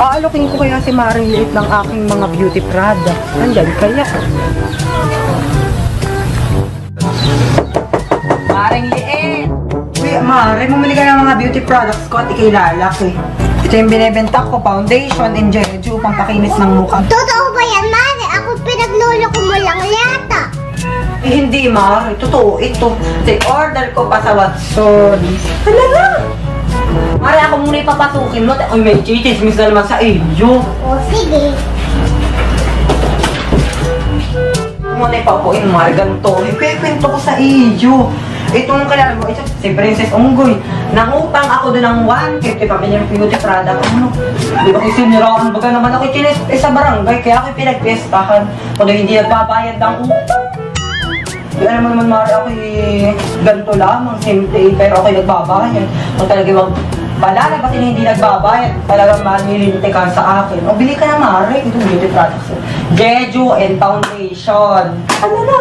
Aalokin ko kaya si Maring Liit ng aking mga beauty product. Nandyan kaya. Maring Liit! Uy, Mare, bumili ka ng mga beauty products ko at ikay lalaki. Ito yung binibenta ko, foundation and Jeju, pampakinis ng mukha. Totoo ba yan, Mare? Ako pinaglolo ko mo lang yata. Eh, hindi, Mare. Totoo, ito. Order ko pa sa Watsons. Talaga? Mare, ako muna ipapasukin mo. Uy, may chichismis na naman sa iyo. O, sige. Muna ipaupuin, Mare, ganito. Ipikwento ko sa iyo. Itong kailangan mo, ito, si Princess Unggoy. Nangupang ako doon ng 150 pa kanyang beauty product. Ano? Di ba kasi niraan? Baga naman ako sa barangay, kaya ako pinagpiestahan. Kung hindi nagbabayad ng utang. Alam mo naman, Mare, ako ganito lamang, simple, pero ako nagbabayad. Kung talaga wag palalabasin na hindi nagbabayad, talagang manilinti ka sa akin. O, bili ka na, Mare, itong beauty products. Jeju and foundation. Ano na?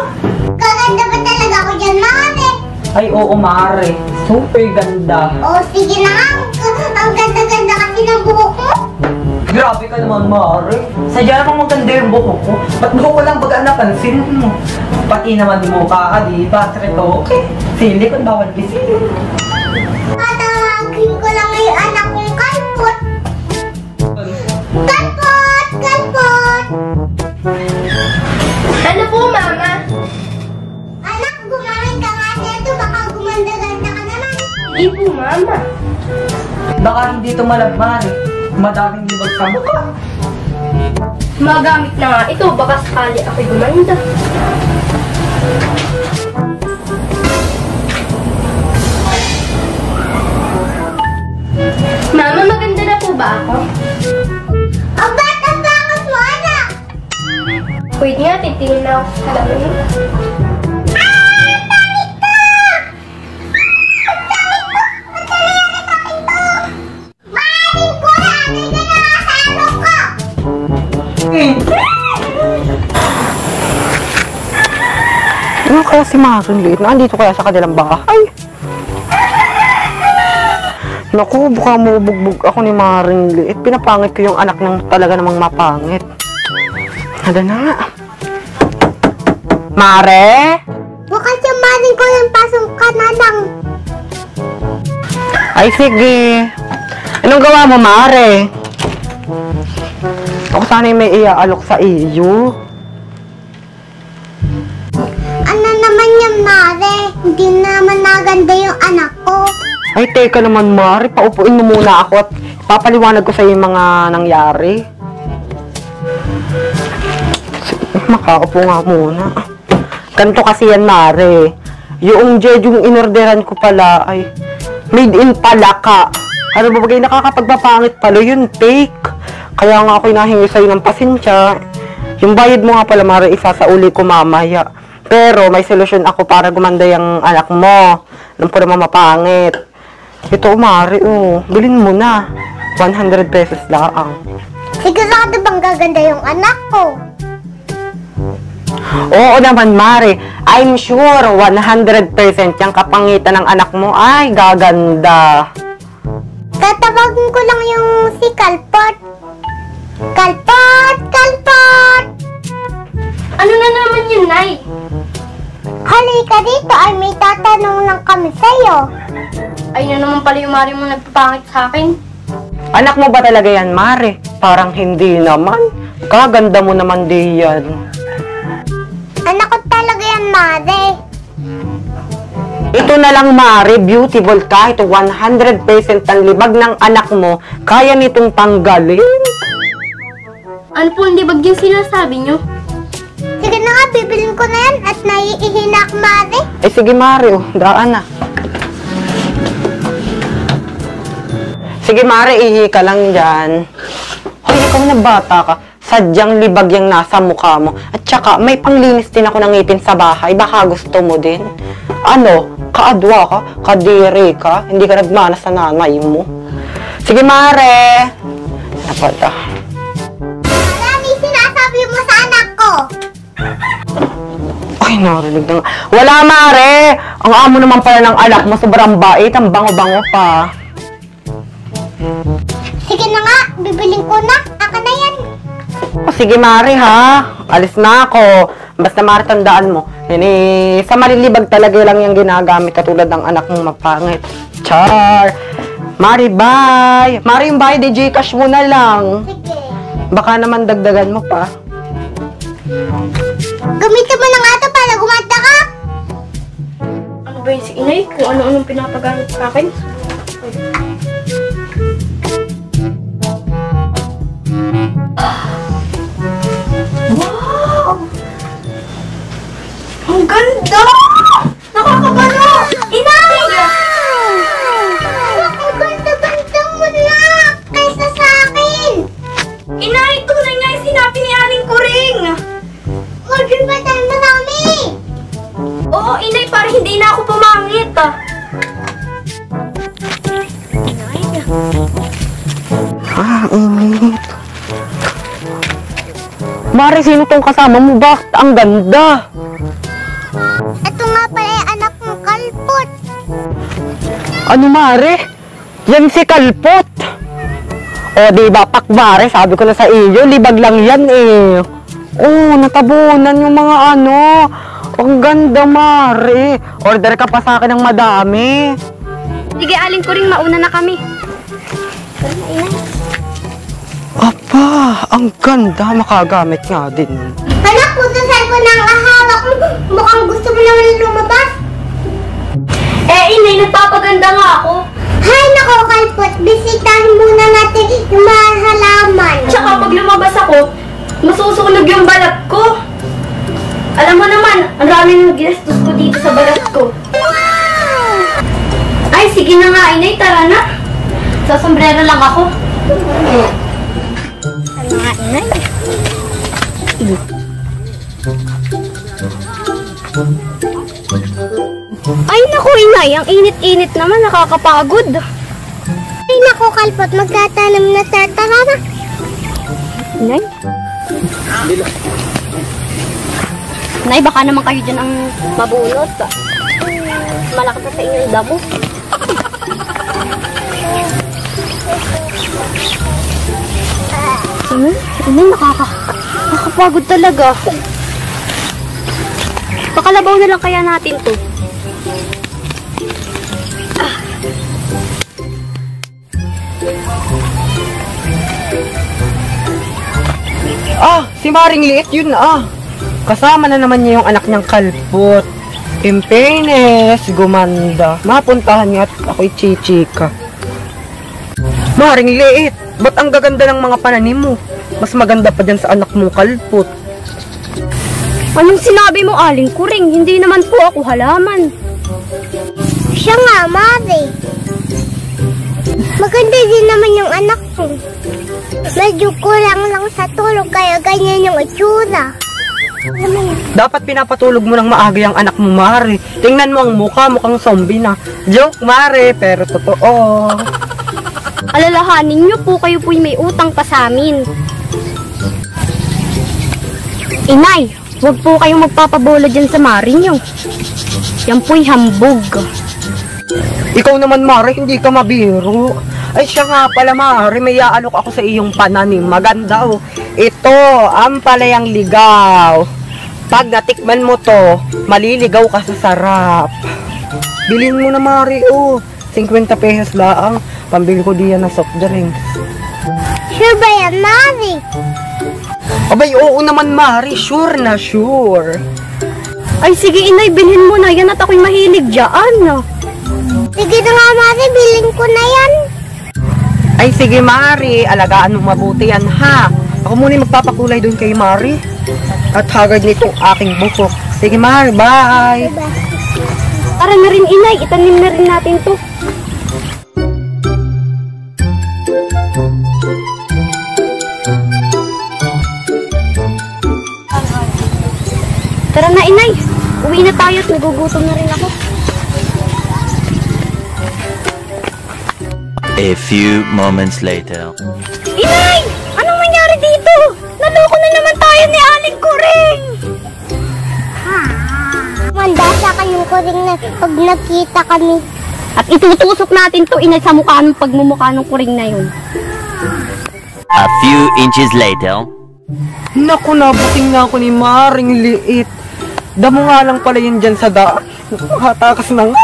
Kaganda ba talaga ako dyan, Mare? Ay, oo, Mare. Super ganda. O, sige na nga. Ang ganda-ganda kasi ng buhok mo. Grabe ka naman, Mare. Sadya namang maganda yung buhok ko. Ba't mo ko lang baga napansin mo? Pati naman mo ka, di ba? Okay. Sili kung bawal bisin. Tatawagin ko lang yung anak kong kalpot. Kalpot! Kalpot! Ano po, Mama? Anak, gumamit ka nga dito. Baka gumanda-ganda ka naman. Hindi po, Mama. Baka hindi ito malagman. Madaming libag sa mukha. Magamit na nga ito. Baka sakali ako'y gumanda. Mama, maganda na po ba ako? Ang bata-bakit mo, anak! Wait nga, titingin na ako sa salamin mo. Ano kaya si Maring Liit? Nandito kaya sa kanilang bahay? Naku, baka mabugbog ako ni Maring Liit. Pinapangit ko yung anak ng talaga namang mapangit. Hala na nga. Mare? Bukas yung maring ko yung pasong ka na lang. Ay, sige. Anong gawa mo, Mare? Ako sana yung may iaalok sa iyo. Ano naman yan, Mare? Hindi naman naganda yung anak ko. Ay, teka naman, Mare. Paupuin mo muna ako at papaliwanag ko sa iyo yung mga nangyari. Makaupo nga muna. Ganito kasi yan, Mare. Yung Jeju yung inorderan ko pala ay made in Palaka. Ano ba bagay, nakakapagpapangit pala yun, fake. Kaya nga ako'y nahingi sa'yo ng pasensya. Yung bayad mo nga pala, Mare, isasauli ko mamaya. Pero may solusyon ako para gumanda yung anak mo. Alam ko naman mapangit. Ito, Mare, oh. Bilhin mo na. 100 pesos lang. Sigurado bang gaganda yung anak ko? Oo naman, Mare. I'm sure 100% yung kapangitan ng anak mo ay gaganda. Tatawagin ko lang yung si Kalpot. Kalpot! Kalpot! Ano na naman yun, Nay? Halika dito ay may tatanong lang kami sa'yo. Ay na naman pala yung Mari mo nagpapangit sa akin. Anak mo ba talaga yan, Mare? Parang hindi naman. Kaganda mo naman di yan. Anak ko talaga yan, Mare. Ito na lang, Mare, beautiful ka. Ito 100% ang libag ng anak mo. Kaya nitong tanggalin. Ano po hindi bag yung sinasabi nyo? Sige na nga, bibilin ko na yan at naiihinak, Mare. Eh sige, Mare, oh, daan na. Sige, Mare, ihi ka lang dyan. Hoy, ikaw na bata ka. Sadyang libag yung nasa mukha mo. At saka, may panglinis din ako ng ngipin sa bahay. Baka gusto mo din. Ano? Kaadwa ka? Kadiri ka? Hindi ka nagmana sa nanay mo? Sige, Mare. Napata. Marami sinasabi mo sa anak ko. Ay, narinig na nga. Wala, Mare! Ang amo naman pala ng anak mo, sobrang bait. Ang bango-bango pa. Sige na nga, bibiling ko na. Aka na yan. O sige, Mari, ha? Alis na ako. Basta, Mari, tandaan mo. Sa malilibag talaga lang yung ginagamit katulad ng anak mong mapangit. Char! Mari, bye! Mari, yung bayad, Gcash mo na lang. Sige. Baka naman dagdagan mo pa. Gamitin mo na nga ito para gumanda ka. Ano ba yun si inay? Kung ano-anong pinapagamit sa akin? Wow! Ang ganda! Nakakabalo! Inay! Ang ganda-ganda mo na kaysa sa akin. Inay! Tunay nga yung sinabi ni Aling Kuring! Order ba tayo marami? Oo, inay, para hindi na ako pumangit. Init. Mari, sino tong kasama mo ba? Ang ganda! Ito nga pala yung anak mong kalpot. Ano, Mari? Yan si Kalpot! O, diba, Mari, sabi ko na sa iyo, libag lang yan eh. Oh, natabunan yung mga ano. Ang ganda, Mari. Order ka pa sa akin ng madami. Sige, Aling Kuring, mauna na kami. Apa, ang ganda. Makagamit nga din. Anak, putusan ko na ang ahawak mo. Mukhang gusto mo naman lumabas. Inay, nagpapaganda nga ako. Hay nako, kalpot. Bisitahin muna natin yung mga halaman. Tsaka pag lumabas ako, masusunog yung balat ko. Alam mo naman, ang dami ng ginastos ko dito sa balat ko. Ay, sige na nga, inay, tara na. Sa sombrero lang ako. Ano nga, inay? Ay, naku, inay, ang init-init naman, nakakapagod. Ay nako, kalpot. Magtatanam na tara na. Inay? Nay, baka naman kayo dyan ang mabunot. Malaki pa sa inyo yung damo. Inay, nakakapagod talaga. Pakalabaw na lang kaya natin to. Si Maring Liit, yun Kasama na naman niya yung anak niyang Kalpot. In fairness, gumanda. Mapuntahan nga at ako'y chichika. Maring Liit, ba't ang gaganda ng mga pananim mo? Mas maganda pa dyan sa anak mong Kalpot. Anong sinabi mo, Aling Kuring? Hindi naman po ako halaman. Siya nga, Mari. Maganda din naman yung anak ko. Medyo kulang lang sa tulog kaya ganyan yung itsura. Dapat pinapatulog mo ng maaga yung anak mo, Mari. Tingnan mo ang mukha, mukhang zombie na. Joke, Mari, pero totoo. Alalahanin niyo po, kayo po'y may utang pa sa amin. Inay, huwag po kayong magpapabola dyan sa Mari niyo. Yan po'y hambog. Ikaw naman, Mari, hindi ka mabiro. Ay, siya nga pala, Mari, may aalok ako sa iyong pananim. Maganda, Ito, ang palayang ligaw. Pag natikman mo to, maliligaw ka sa sarap. Bilhin mo na, Mari, 50 pesos lang. Pambili ko diyan ng soft drinks. Sure ba yan, Mari? Abay, oo naman, Mari. Sure na, sure. Ay, sige, Inay, bilhin mo na yan at ako'y mahilig dyan. Sige na nga, Mari, bilhin ko na yan. Ay, sige, Mari. Alagaan mo mabuti yan, ha? Ako muna yung magpapakulay doon kay Mari. At hagad nitong aking bukok. Sige, Mari, bye! Tara na rin, Inay. Itanim na rin natin to. Tara na, Inay. Uwi na tayo at nagugutom na rin ako. A few moments later. Inay! Anong nangyari dito? Naloko na naman tayo ni Aling Kuring! Manda sa kanyang kuring na pag nagkita kami. At itutusok natin to, Inay, sa mukha ng pagmumukha ng Kuring na yun. A few inches later. Naku, nabuting nga ako ni Maring Liit. Damo nga lang pala yun dyan sa daan. Hatakas na nga.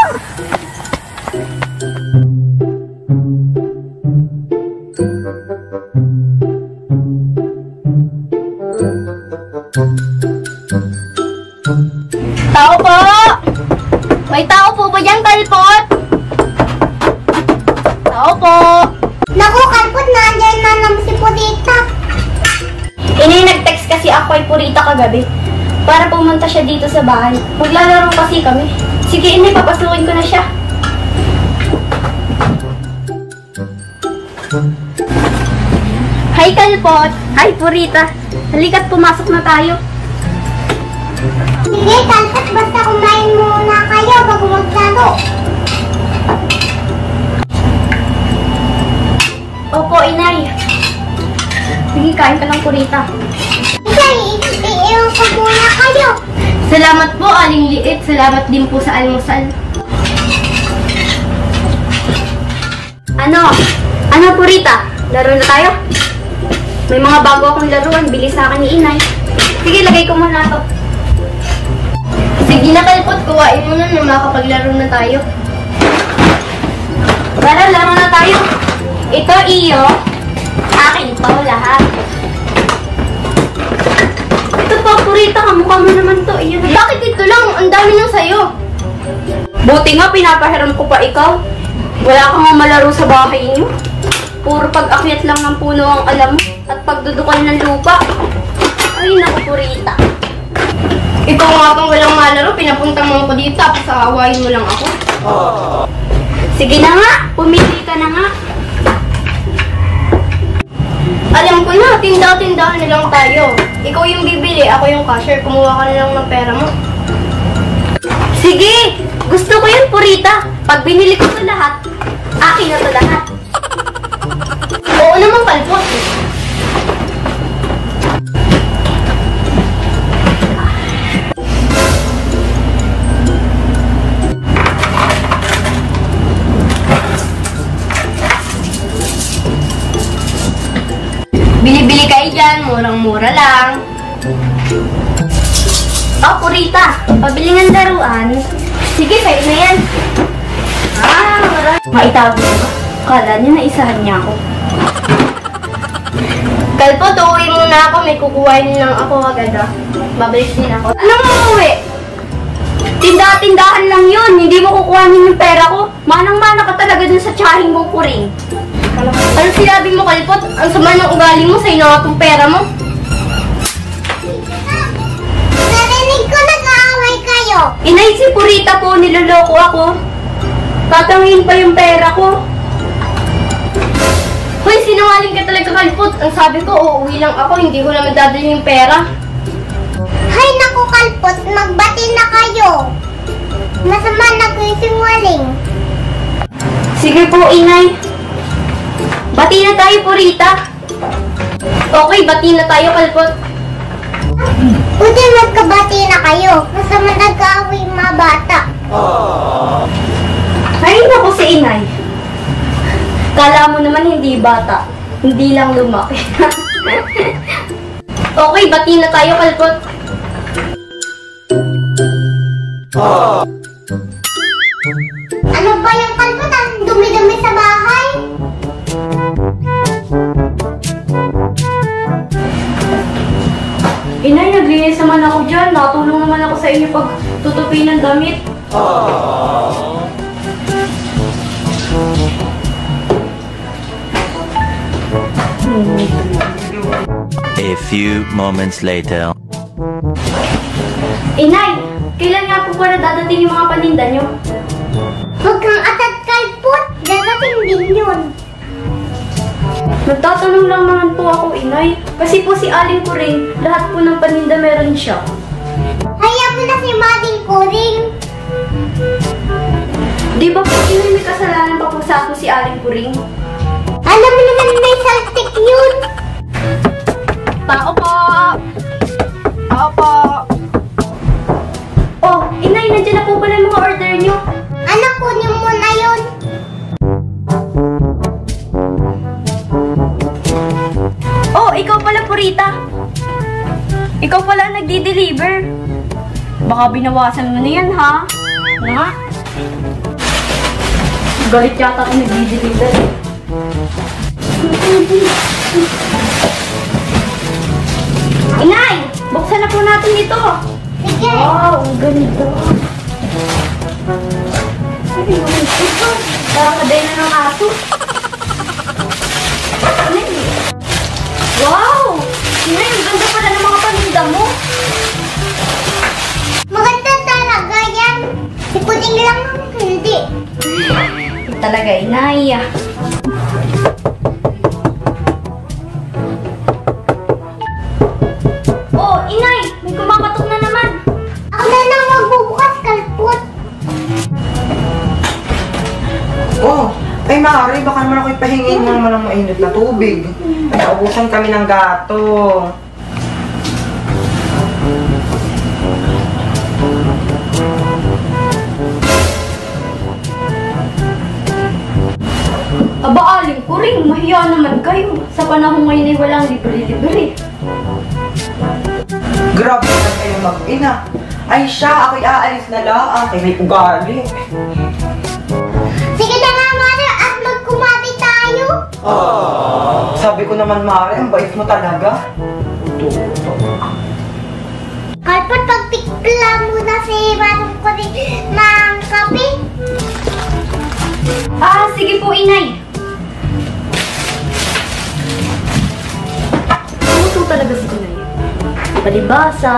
Tao po! May tao po ba dyan, Kalpot? Tao po! Naku, Kalpot, nandyan na naman si Purita. Inay, nag-text kasi ako kay Purita kagabi para pumunta siya dito sa bahay. Maglalaro kasi kami. Sige, Inay, papasukin ko na siya. Hi, Kalpot! Hi, Purita! Halika't pumasok na tayo. Sige, Kalpot, basta kumain muna kayo bago maglaro. Opo, Inay. Sige, kain ka lang, Purita. Sige, iiwan ko muna kayo. Salamat po, Aling Liit. Salamat din po sa almusal. Ano, Purita? Laro na tayo? May mga bago akong laruan. Bili sa akin ni Inay. Sige, lagay ko muna ito. Sige na, Kalpot. Kuhain mo na nang makapaglaro na tayo. Tara, laro na tayo. Ito, iyo. Akin pa lahat. Ito pa, Purita. Kamukha mo naman to. Iyo. Bakit ito lang? Ang dami nang sayo. Buti nga, pinapahiram ko pa ikaw. Wala kang malaro sa bahay niyo. Puro pag-akyat lang ng puno ang alam mo. At pagdudukal ng lupa. Ay, naku, Purita. Ikaw nga pang walang malaro. Pinapuntang mo ko dito. Tapos aawayin mo lang ako. Sige na nga. Pumili ka na nga. Alam ko na, tindahan na lang tayo. Ikaw yung bibili, ako yung cashier. Kumuha ka na lang ng pera mo. Sige! Gusto ko yun, Purita. Pag binili ko ito lahat, akin na ito lahat. Oo naman, Kalpot. Bili-bili kayo dyan, murang-mura lang. Oh, Purita, pabili ng laruan. Sige, kayo na yan. Marami. Maitago ba? Kala niya na isahan niya ako. Kalpot, uuwi muna ako. May kukuhain lang ako agad. Babalik din ako. Anong uuwi? Tindahan lang yun. Hindi mo kukuhanin yung pera ko. Manang-mana ka talaga dun sa tsahin mo, Puring. Ano sinabi mo, Kalpot? Ang sama ng ugali mo, sa'yo na nga itong pera mo. Narinig ko nag-aaway kayo. Inay, si Purita po, niloloko ako. Tatangin pa yung pera ko. Hoy, sinungaling ka talaga, Kalpot. Ang sabi ko, uuwi lang ako, hindi ko na madadala yung pera. Hay naku, Kalpot, magbati na kayo. Masama na ko yung sinungaling. Sige po, Inay. Bati na tayo, Purita. Okay, bati na tayo, Kalpot. Buti magkabati na kayo. Masama nag-aaway yung mga bata. Ay, naku si Inay. Kala mo naman hindi bata. Hindi lang lumaki. Okay, bati na tayo, Kalpot. Ano ba yung Kalpot? Ang dumi-dumi sa bahay? Inay, naglinis naman ako dyan. Natulong naman ako sa inyo pag tutupi ng damit. A few moments later. Inay, kailan nga po pala dadating yung mga paninda nyo? Huwag kang atat, Kalpot. Dadating din yun. Nagtatanong lang naman po ako, Inay. Kasi po si Aling Kuring, lahat po ng paninda meron siya. Hayaan mo na si Mading Kuring. Di ba po, Inay, may kasalanan pa po sa akin si Aling Kuring? Alam mo naman may saltik yun. Tao po! Tao po! Oh, Inay, nandiyan na po pala yung mga order nyo. Anak, kunin mo na yun. Rita. Ikaw pala nagdi-deliver. Baka binawasan mo na yan, ha? Ano nga? Galit yata ang nagdi-deliver. Inay! Buksan na po natin ito. Sige. Wow, ang ganito. Ay, ito. Parang kadena ng aso. Wow! Inay, ang ganda pala ng mga paninda mo. Maganda talaga yan. Si Puding lang ang hindi. Ito talaga, Inay. Oh, Inay! May kumakatok na naman. Ako na lang magbubukas, kalpot. Oh, ay maaari, baka naman ako ipahingin mo naman ng mainit na tubig. Naubusan kami ng gato. Aba, aling ko rin. Mahiya naman kayo. Sa panahon ngayon ay walang libre-libre. Grabe na kayo mag-ina. Ay siya, ako'y aalis na lang. Kay may ugali. Sige na nga, Mara, at magkumati tayo. Sabi ko naman, Mare, ang bait mo talaga. Kalpot, pagtikla muna si Manong ko rin ng kape. Ah, sige po, Inay. Ano talaga si Inay? Palibasa,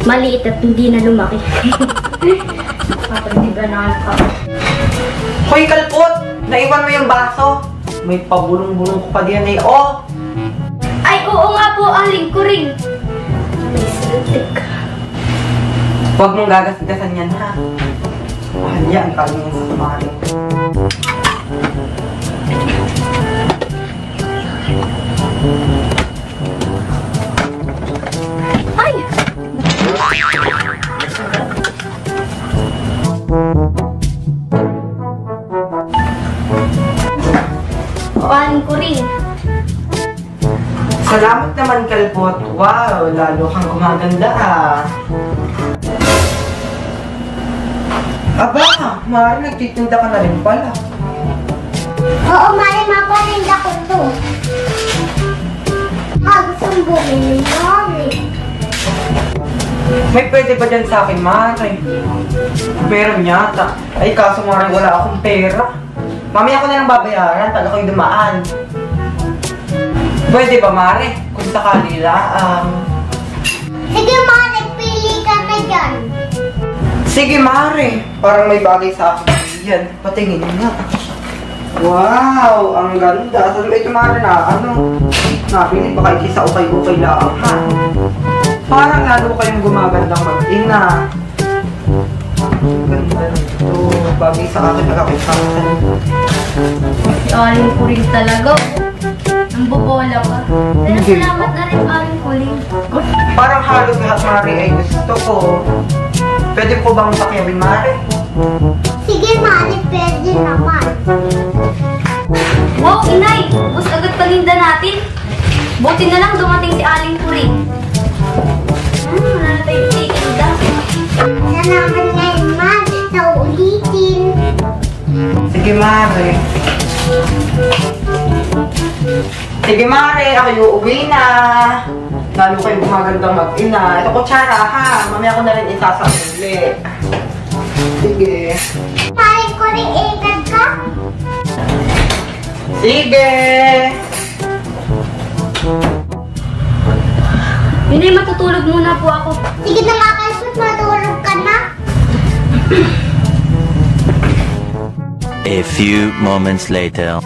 maliit at hindi na lumaki. Papandiganan ka. Hoy, kalpot! Naiwan mo yung baso. May pabulong-bulong ko pa diyan eh. Oh! Ay, oo nga po, aling ko rin. May siltik. Huwag mong gagas-gasan yan, ha? Mahal yan, kalingin sa kumari. Ay! O, aling ko rin. Salamat naman, kalpot. Wow, lalo kang gumaganda, ah. Aba, Mari, nagtitinda ka na rin pala. Oo, Mara, mapalinda ko to. Gusto mong bumili, Mari. May pwede ba dyan sa akin, Mari? Meron yata. Ay, kaso Mari, wala akong pera. Mamaya ko na lang babayaran pag ako'y dumaan. Pwede ba, Mari? Kung sakali lang. Sige, Mari, pili ka na dyan. Sige, Mari. Parang may bagay sa akin. Yan, patingin nga. Wow, ang ganda. Saan ba ito, Mari, na ano? Nabili ba kayo isa ukay-ukay lang, ha? Parang lalo kayong gumagandang mag-ina. Ang ganda nito. Bagay sa akin, nagkakitasan. Si aling ko rin talaga. Ang bobola ka. Pero Hindi. salamat na rin, aling ko rin. Parang halos lahat, Mari, ay gusto ko. Pwede ko bang pakyawin, Mari? Sige, Mari, pwede naman. Wow, Inay! Ubus agad palinda natin. Buti na lang dumating si aling ko rin. Wala na tayong titinda. Salamat ngayon, Mari, sa ulitin. Sige, Mari. Sige, Mari. Ako uuwi na. Lalo kayo gumagandang mag-ina. Ito kutsara, ha? Mamaya ko na rin isasakuli. Sige. Mari ko rin ikat ka. Sige! Inay, matutulog muna po ako. Sige na nga, Kalpot, matulog ka na. A few moments later.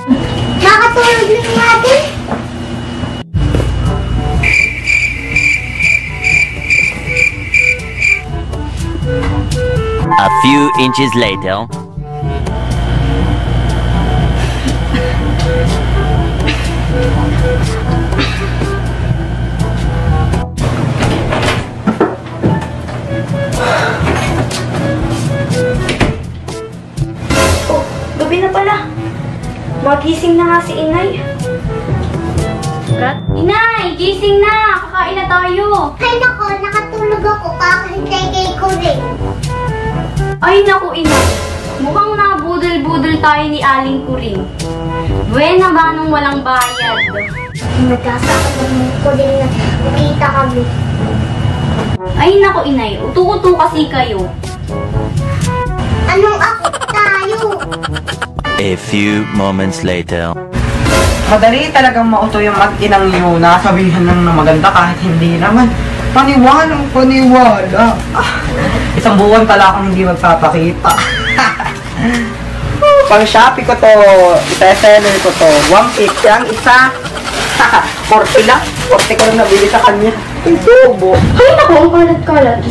Nakatulog na nga din. A few inches later. Oh, gabi na pala. Magising na nga si Inay. Kat? Inay, gising na! Kakain na tayo! Ay nako, nakatulog ako kakahintay kay ko rin. Ay naku, inay. Mukhang nabudol-budol tayo ni Aling Kuring. Buena ba nung walang bayad? Nagkasakot ng ko rin na makita kami. Ay naku, inay. Utu-utu kasi kayo. Anong ako tayo? A few moments later. Madali talagang mauto yung mag-inang yun. Sabihan lang na maganda kahit hindi naman. Paniwalang paniwala. Isang buwan pala akong hindi magpapakita. Pang Shopee ko to. Isa-seller ko to. 150 ang isa. 40 lang. 40 ko lang nabili sa kanya. Ay, subo. Ay naku, ang kalat-kalat.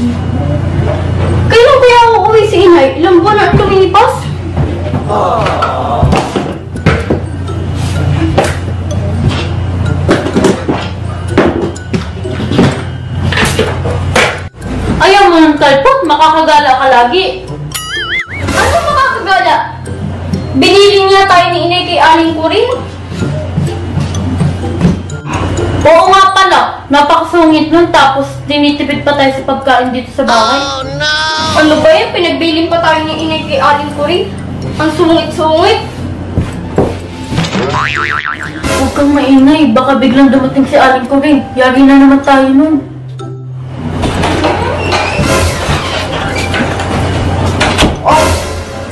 Kailan kaya ako uwi si inay? Ilang buwan na lumipas? Ayaw mo ng kalpot, makakagala ka lagi. Ano makakagala? Binili niya tayo ni inay kay Aling Kuring? Oo nga pala, napakasungit nun tapos tinitipid pa tayo sa pagkain dito sa bahay. Ano ba yan? Pinagbilin pa tayo ni inay kay Aling Kuring? Ang sungit-sungit. Huwag kang maingay, baka biglang dumating si Aling Kuring. Yari na naman tayo nun. Oh,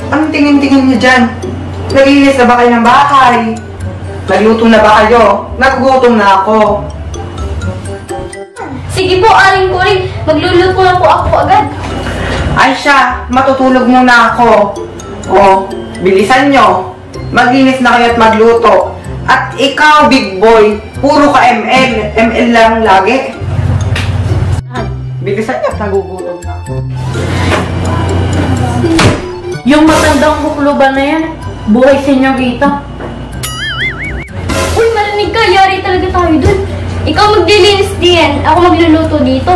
anong tingin-tingin niyo dyan? Naglinis na ba kayo ng bahay? Nagluto na ba kayo? Nagugutom na ako. Sige po, Aling Kuring. Magluluto na po ako agad. Ay siya, matutulog muna ako. O, bilisan nyo. Maglinis na kayo at magluto. At ikaw, big boy, puro ka ML. ML lang lagi. Bilisan nyo, nagugutom na ako. Yung matandang bukluban na yan, buhay senyorita. Uy, marinig ka. Yari talaga tayo dun. Ikaw maglilinis din. Ako magluluto dito.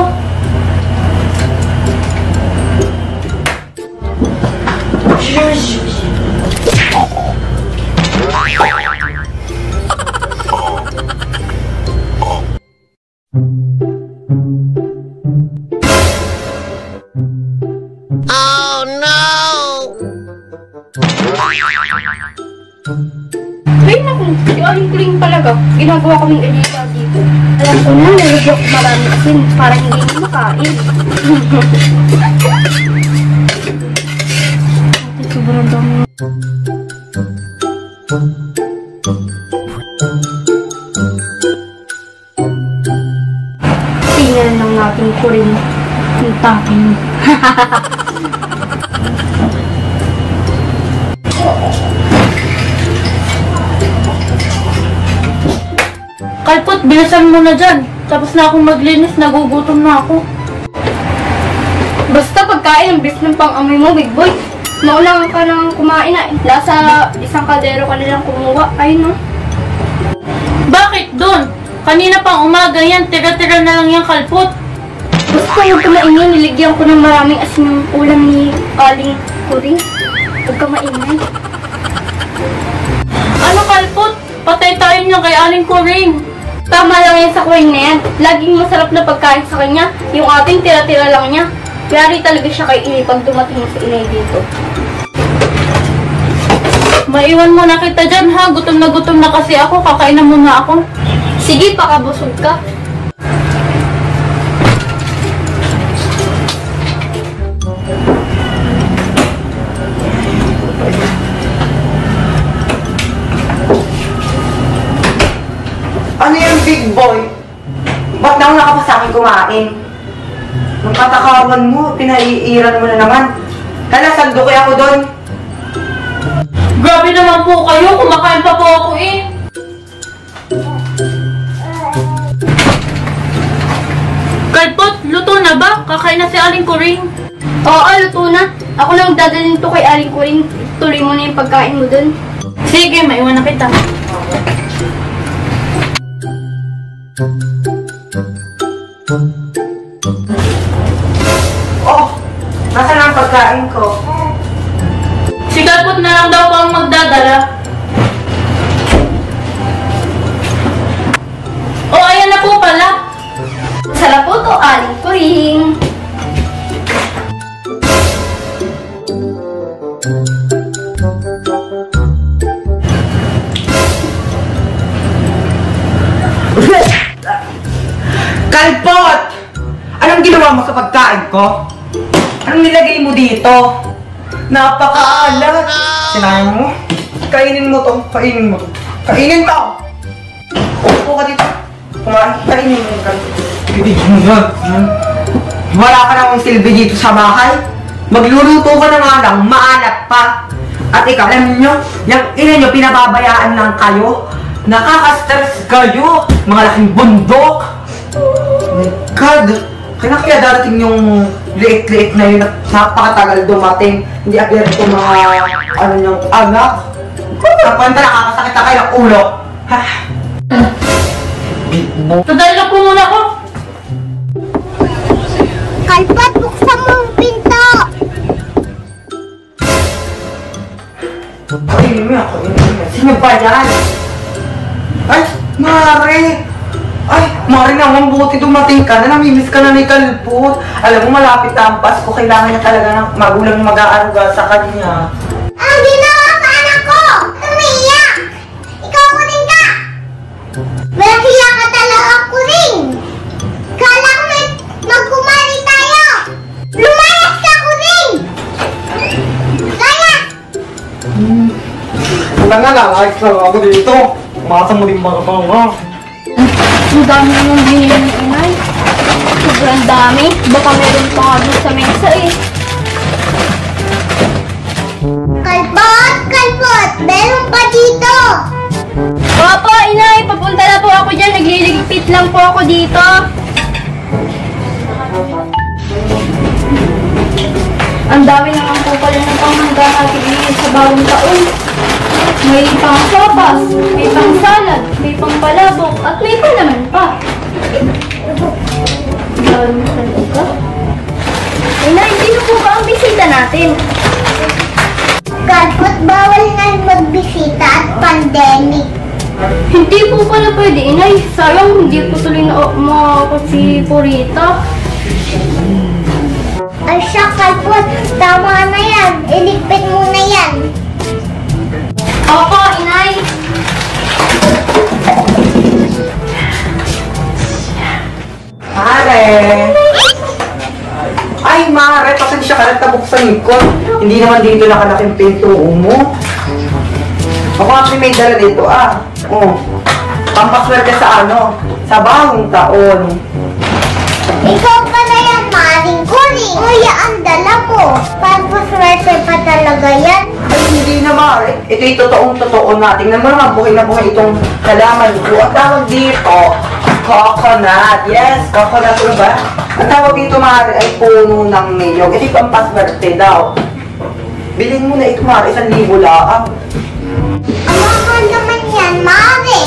Ay naku, si Aling Kuring talaga. Ginagawa kaming edita dito. Alam ko na, nalagyan ko marami asin para hindi mo makain. Sobrang dami. Tingnan lang natin Kuring yung takin. Kalpot, bilisan mo na dyan. Tapos na akong maglinis, nagugutom na ako. Basta pagkain, ang bis ng pang-amoy mo, big boy. Mauna ka nang kumain na. Nasa isang kaldero ka na lang kumuha. Ayun no. Bakit doon? Kanina pang umaga yan, tira-tira na lang yung kalpot. Basta huwag ka maingay. Niligyan ko ng maraming asin yung ulam ni Aling Kuring. Huwag ka maingay. Ano kalpot? Patay tayo niya kay Aling Kuring. Tama lang yan sa Kuring na yan. Laging masarap na pagkain sa kanya. Yung ating tira-tira lang niya. Yari talaga siya kay inay pag dumating sa inay dito. Maiwan mo na kita dyan ha. Gutom na kasi ako. Kakain na muna ako. Sige, pakabusog ka. Ano yung big boy? Ba't nauna ka pa sa akin kumain? Ang katakawan mo, pinaiiran mo na naman. Kala, sandukoy ako doon. Grabe naman po kayo. Kumakain pa po ako eh. Kalpot, luto na ba? Kakain na si Aling Kuring. Oo, luto na. Ako na magdadalhin to kay Aling Kuring. Tuloy mo na yung pagkain mo dun. Sige, maiwan na kita. Oh, nasaan ang pagkain ko? Si Kalpot na lang daw po ang magdadala. Aling Puring. Kalpot! Anong ginawa mo sa pagkain ko? Anong nilagay mo dito? Napakaalat! Sinabi mo? Kainin mo to. Kainin mo to. Kainin to! Upo ka dito. Kumain. Kainin mo ka. Bibigyan mo yan. Wala ka namang silbi dito sa bahay. Magluluto ka na nga lang. Maalat pa. At ikaw, alam nyo, yung ina nyo, pinababayaan lang kayo. Nakaka-stress kayo. Mga laking bundok. Oh my God! Kaya darating yung liit-liit na yun at napakatagal dumating. Hindi agad itong mga ano niyang anak. Nakwenta, nakakasakit na kayo ng ulo. Ha? Tadali lang po muna ko. Kalpot, buksan mo ang pinto! Kainin mo yan, kainin mo yan. Sino ba yan? Ay, Mare! Ay, Mare naman, buti dumating ka na. Namimiss ka na ni Kalpot. Alam mo, malapit na ang Pasko. Kailangan niya talaga ng magulang mag-aaruga sa kanya. Ang ginawa sa anak ko! Umiiyak! Ikaw ko din ka! Walang hiya ka talaga ko rin! Kala ko may magkumari tayo! Lumayas ka ko rin! Layas! Wala nga lang, ayos na lang ako dito. Umasa mo din mga mga. Ang dami naman binili ni Inay. Sobrang dami. Baka meron pa nga doon sa mesa eh. Kalpot! Kalpot! Meron pa dito! Opo, Inay. Papunta na po ako dyan. Nagliligpit lang po ako dito. Ang dami naman po pala ng panghanda natin ngayon sa bagong taon. May pang sopas, may pang salad, may pang palabok, at may pa naman pa. Dami talaga. Inay, sino po ba ang bisita natin? Kalpot, bawal na magbisita at pandemic. Hindi po pala pwede, Inay. Sayang, hindi po tuloy na makakot si Purita. Ay siya, Kalpot. Tama na yan. Iligpit mo na yan. Opo, Inay. Mare! Ay, Mare, pasensya ka na tabuksan ko. Hindi naman dito nakalaking pinto mo. Ako actually may dala dito, Oh, pampaswerte sa ano? Sa bagong taon. Ikaw pala yan, Maring Kuring. Kuya, ang dala mo. Pampaswerte pa talaga yan. Ay, hindi na, Mare. Ito'y totoong-totoo na. Tingnan mo naman, buhay na buhay itong halaman ko. Ang tawag dito, coconut. Yes, coconut po ba? Ang tawag dito, Mare, ay puno ng niyog. Ito'y pampaswerte daw. Bilhin mo na ito, Mare. 1,000 lang. Ang mahal naman yan, Mare.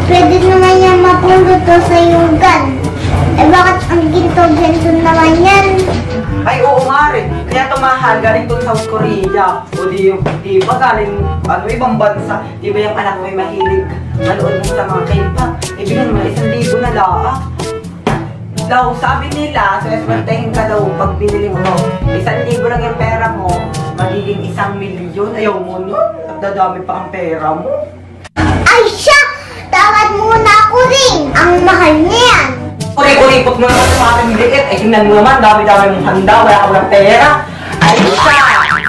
Pwede naman yan mapulot to sa yugan. Eh bakit ang ginto-ginto naman yan? Ay, oo, Mare. Kaya tumahal, galing doon South Korea. O di ba galing, ibang bansa. Di ba yung anak mo ay mahilig manood mo sa mga K-pop? Ibigyan mo, 1,000 na lang. Daw, sabi nila, swerte ka daw pag binili mo to. 1,000 lang yung pera mo, magiging 1,000,000. Ayaw mo, no? At dadami pa ang pera mo. Ay siya! Tawad muna ako rin. Ang mahal niyan. Kuripot mo naman sa mga kamiliit. Ay, tingnan mo naman, dami-dami mong handa, wala ka walang pera. Ay, siya!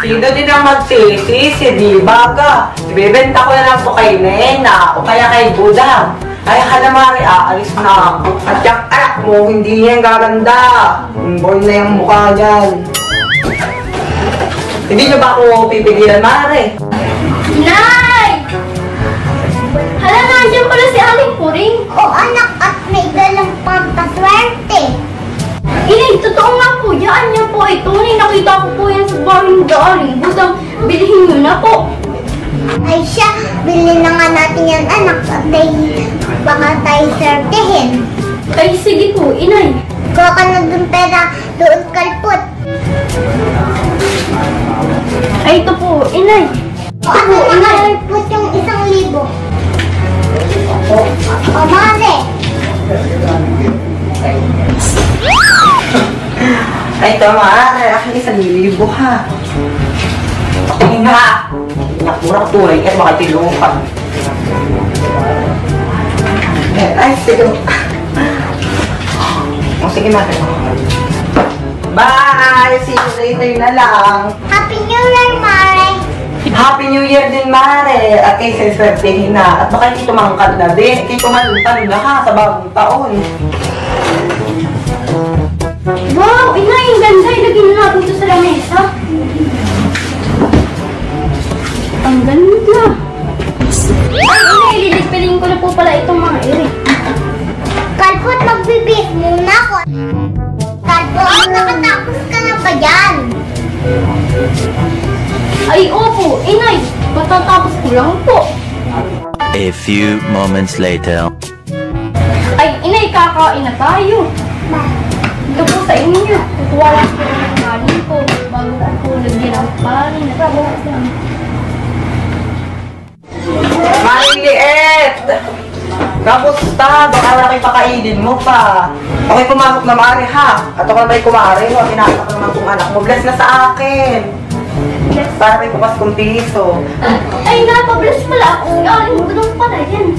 Sino din ang magsisisi, di ba ka? Ibibenta ko na lang po kay Nena o kaya kay Budang. Ay, Mare, aalis na ako. At yung anak mo, hindi yan gaganda. Boy na yung mukha dyan. Hindi nyo ba ako pipigilan, Mare? Inay! Hala, nandiyan pala si Aling Puring. O anak, at may dalang pampaswerte. Inay, totoo nga po. Yaan niyo po ito. Nakita ko po yan sa bahay ng Aling Budang. Bilhin niyo na po. Ay siya, bilhin na nga natin yan anak. At baka tayo swertehin. Ay, sige po, Inay. Kuha ka na dun pera, doon Kalpot. Ay, ito po, Inay. O ako na Kalpot yung 1,000. O Mare. Ito, maaari. Akin 1,000 ha. Tingin na. Nakurang tulay at makatilukan. Ay, sige. O, sige, mate. Bye! See you later na lang. Happy New Year, Mare! Happy New Year din, Mare! At kay seswertehin na. At baka hindi tumangkad na din. Kay tumaluntan na ha sa bagong taon. Wow, inay, ang ganda. Ilagay na natin ito sa lamesa. Ang ganda. Ay, inay, liligpiling ko na po pala itong mga ere. Kalpot, magbibis muna ako. Kalpot, nakatapos ka na ba dyan? Ay, opo, inay. Matatapos ko lang po. A few moments later. Ay, inay, kakain na tayo. Ito po sa inyo. Kukuha lang po ng kanin ko bago ko po lagyan ang kanin. Nakabukas lang. Maliliit! Kamusta? Baka wala kayo pakainin mo pa. Okay, pumasok na Mare ha. At ako na may kumari mo. Pinasok naman kong anak mo. Bless na sa akin. Para may bukas kong piso. Ay, napabless pala ako. Ay, gulong pala yan.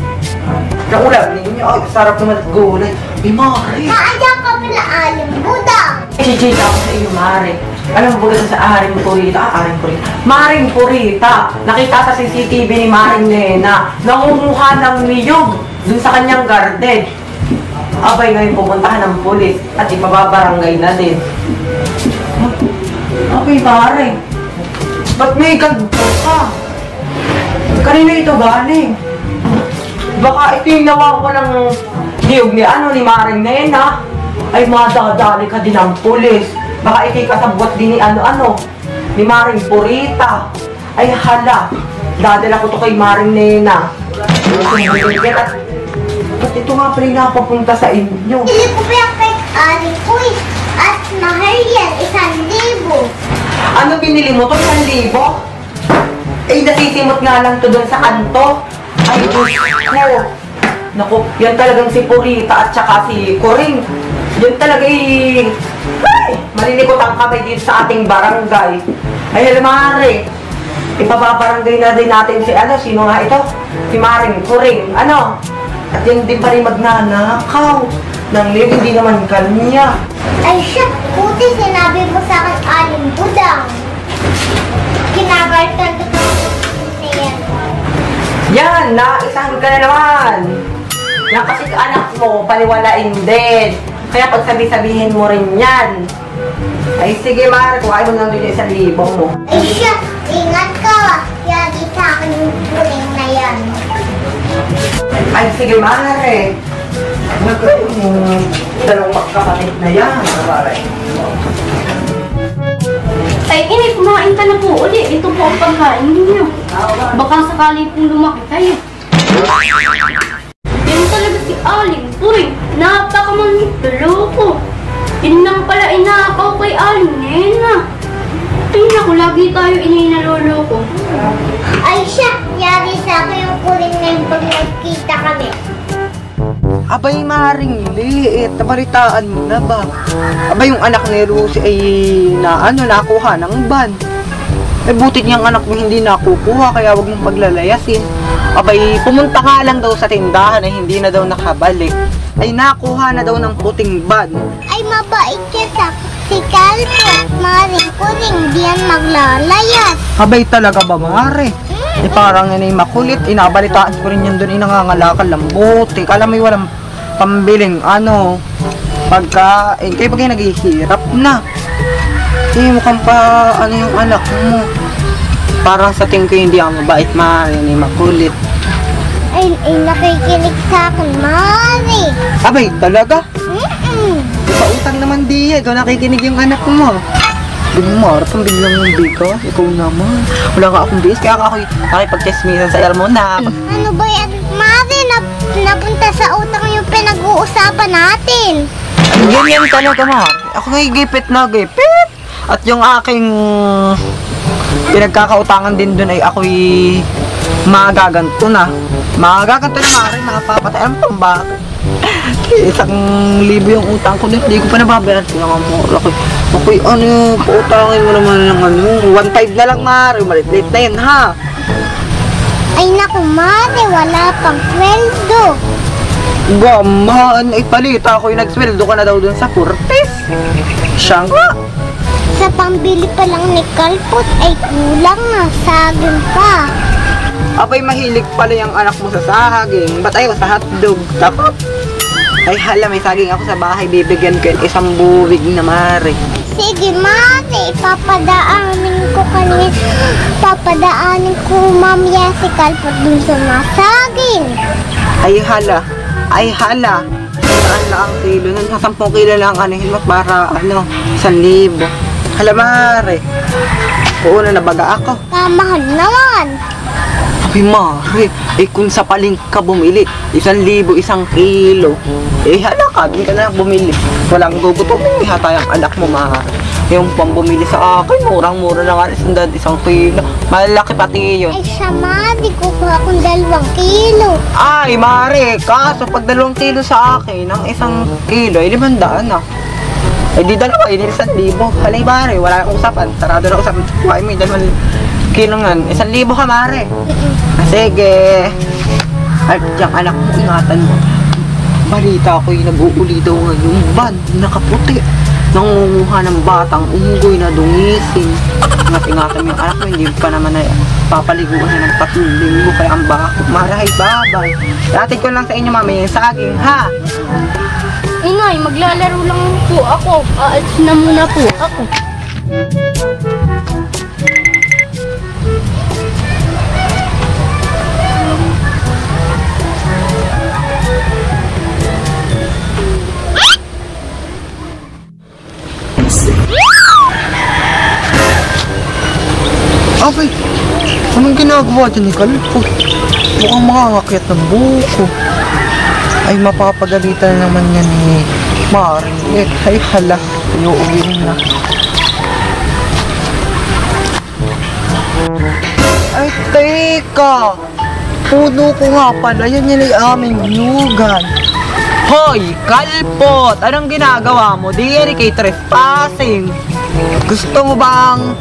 Naulam ninyo. Ay, sarap naman at gulay. Ay, Mare. Naadyan ka pala aling budang. I-jade ako sa iyo, Mare. Alam mo ba sa Aring Purita? Aring Purita. Maring Purita. Nakita sa CCTV ni Maring Nena. Nangunguha ng niyog dun sa kanyang garden. Abay ngayon pupuntahan ng pulis at ipababarangay na din. Okay, Mare. Ba't may ganito ka? Kanina ito galing. Baka ito yung nawa ko ng niyog ni Maring Nena. Ay madadali ka din ng pulis. Baka ikay kasabwat din ni ni Maring Purita. Ay hala, dadala ko to kay Maring Nena. At ito nga pala yung napapunta sa inyo. Hindi ko pa yung kay aling kuy. At mahal yan, 1,000. Ano binili mo to? 1,000? Eh, nasisimot nga lang to doon sa kanto. Ay, Diyos ko. Naku, yan talagang si Purita at saka si Coring. Yan talaga ay malilikot ang kamay dito sa ating barangay. Ay, Mare, ipababarangay na din natin si sino nga ito? Si Maring Coring. At yan din pa rin magnanakaw. Nang hindi naman kanya. Ay siya, buti sinabi mo sa akin aling budang. Kinabartan ko ito niya. Yan, naisahan ka na naman. Yan kasi anak mo, paliwalain din. Kaya pag sabi-sabihin mo rin yan. Ay sige, Mare, kuhain mo lang din yung 1,000 mo. Ay siya, ingat ka. Yagi sa akin yung puling na yan. Ay sige, Mare. Dalawang magkapatid na yan. Ay, inay, kumain ka na po uli. Ito po ang pagkain ninyo. Baka sakali pong lumaki kayo. Yan talaga si Aling Puring. Napakamanipuloko. Yun lang pala inakaw kay Aling Nena. Ay naku, lagi tayo inay naloloko. Ay siya, yagi sa akin yung puling na yung pag nagkita kami. Abay, Maring liit. Nabalitaan mo na ba? Abay, yung anak ni Lucy ay nakuha ng ban. Eh, butit niyang anak mo hindi nakukuha, kaya wag mong paglalayasin. Abay, pumunta nga lang daw sa tindahan ay hindi na daw nakabalik. Ay, nakuha na daw ng puting ban. Ay mabait siya sa si Kalpot. Maring kuning, di yan maglalayas. Abay talaga ba, Mare? Eh, parang yan ay makulit. Inabalitaan ko rin yan doon, nangangalakal ng butik. Alam mo, walang pambiling pagkain. Kaya pag naghihirap na. Eh, mukhang pa, yung anak mo. Parang sa tingin ko hindi ang mabait, Mare. Yan ay makulit. Ay, nakikinig sa akin, Mari. Abay, talaga? Mm-mm. naman di, ikaw nakikinig yung anak mo. Dumar, pambilang hindi ka. Ikaw naman. Wala ka akong bis, kaya ako nakipag-chismisan sa elmo na. Ano ba yan? Mari, napunta sa utang yung pinag-uusapan natin. Ganyan talaga, Mar. Ako nagigipit na gipit. At yung aking pinagkakautangan din dun ay ako'y magaganto na. Magaganto na, Mari, mapapatay. Alam pang bakit? 1,000 yung utang ko dun. Hindi ko pa nababayaran. Kaya nga mo, ako Uy, ano, pautangin mo naman ng ano, 1.5 na lang, Mare. Malit-lit na yan, ha? Ay naku, Mare, wala pang sweldo. Gaman, ay palita ako yung nagsweldo ka na daw dun sa Cortez. Siya nga. Sa pambili pa lang ni Kalpot ay kulang na, saging pa. Abay, mahilig pala yung anak mo sa saging. Ba't ayaw sa hotdog? Takot. Ay hala, may saging ako sa bahay. Bibigyan ko yung isang buwig na, Mare. Sige, Mare, papadaanin ko mamaya si Kalpot dun sa masaging. Ay hala. Ay hala. Saan lang ang kilo? Nang 10 kilo lang anihin mo para 1,000. Hala, Mare. Oo na, nabaga ako. Kamahal naman. Ay, Mare, eh kung sa paling ka bumili, 1,000 isang kilo. Eh hala ka, di ka na bumili. Walang gugutumin, hata yung anak mo, Mare. Yung pambumili sa akin, murang-mura na nga, isang kilo. Malaki pati yun. Ay siya, Mare, kukuha akong 2 kilo. Ay, Mare, kaso pag 2 kilo sa akin, ang 1 kilo, ay 500 na. Eh di dalawa, eh di 1,000. Halay, Mare, wala akong usapan. Sarado na usapan. Kuhay mo, 2 kilo nga. 1,000 ka, Mare. Sige. At yung anak mo, ingatan mo. Balita ko yung nag-uuli daw ngayon. Ban, nakaputi. Nangunguha ng batang unggoy na dungisin. Ingatan mo yung anak mo, hindi pa naman na papaliguan niya ng 3 linggo. Kaya ang bako, Marahay, babay. Dating ko lang sa inyo, mami, yung saging, ha? Inay, maglalaro lang po ako. Aalis na muna po ako. Abay, anong ginagawa dyan ni Kalpot? Mukhang makakakyat ng buko. Ay, mapapagalitan naman yan ni Marie. Ay, hala. Iuuwi na. Ay, teka. Puno ko nga pala. Yan yung aming nyugan. Hoy, Kalpot! Anong ginagawa mo? Di yan kay trespassing. Gusto mo bang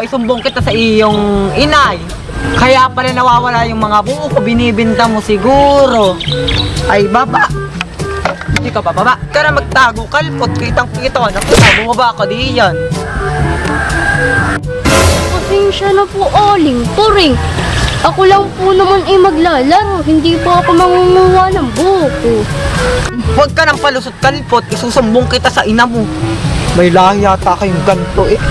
isumbong kita sa iyong inay? Kaya pala nawawala yung mga buko, binibinta mo siguro. Ay, baba. Hindi ka bababa. Kaya magtago, Kalpot. Kitang-kita. Bumaba ka diyan. Pasensya na po, Aling Turing. Ako lang po naman ay maglalaro. Hindi po ako mangunguha ng buko. Huwag ka nang palusot, Kalpot. Isusumbong kita sa ina mo. May lahi yata kayong ganito eh.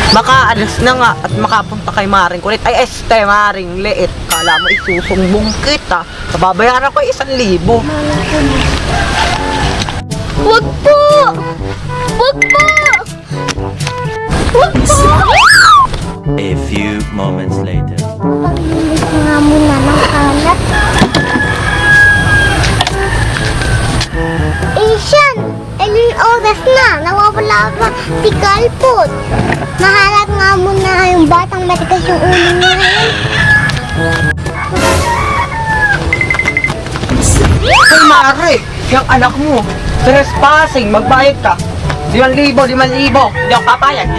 Makaalis na nga at makapunta kay Maring Kulit. Ay, Maring Liit. Kala mo isusumbong kita. Nababayaran ko 1,000. Wag po! Wag po! Wag po! A few moments later. Paglilis nga muna ng kalat. Asian! Ilang oras na, nawawala pa si Kalpot. Mahanap nga muna yung batang matigas yung ulo niya ngayon. Hey, Mare! Yung anak mo, trespassing, magbayad ka. 5,000. Hindi ako papayag.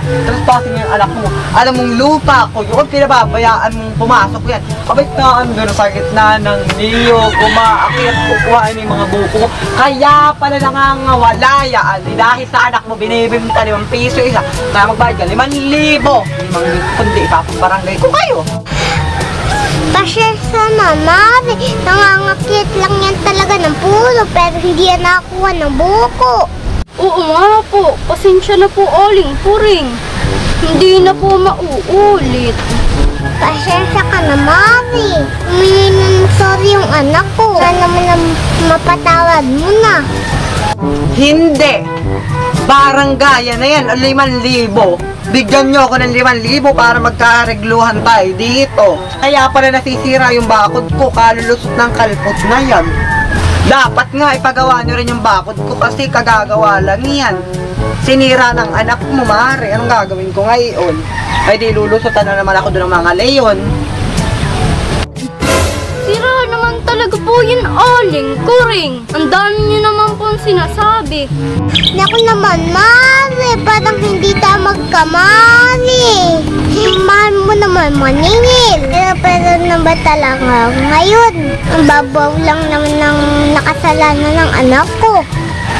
Trespassing yung anak mo. Alam mong lupa ko, yung pinababayaan mong pumasok yan. Abay na gano'n sa gitna ng niyog, umaakit, kukuhain yung mga buko. Kaya pala nangangawala yan. Dahil sa anak mo, binibimta 5 piso isa. Kaya magbayad ka, 5,000. 5,000, kundi ipapang-barangay ko kayo. Pasensya na, Mare. Nangangakit lang yan talaga ng pulo, pero hindi yan nakakuha ng buko. Oo nga po. Pasensya na po, Aling Turing. Hindi na po mauulit. Pasensya ka na, Mare. Humingi ng sorry yung anak ko. Sana mo na mapatawad mo na. Hindi! Barangaya na yan, 5,000. Bigyan nyo ako ng 5,000 para magkaregluhan tayo dito. Kaya pala nasisira yung bakod ko, kalulusot ng Kalpot na yan. Dapat nga ipagawa nyo rin yung bakod ko kasi kagagawa lang yan. Sinira ng anak mo, Mare. Anong gagawin ko ngayon? Ay di lulusutan na naman ako doon ng mga leyon. Sira naman talaga talaga po yun, Aling Kuring. Ang dami niyo naman pong sinasabi. Naku naman, Mari, parang hindi tayo magkamali. Mahal mo naman maningil. Pero na ba talaga ngayon? Ang babaw lang naman ng nakasalanan ng anak ko.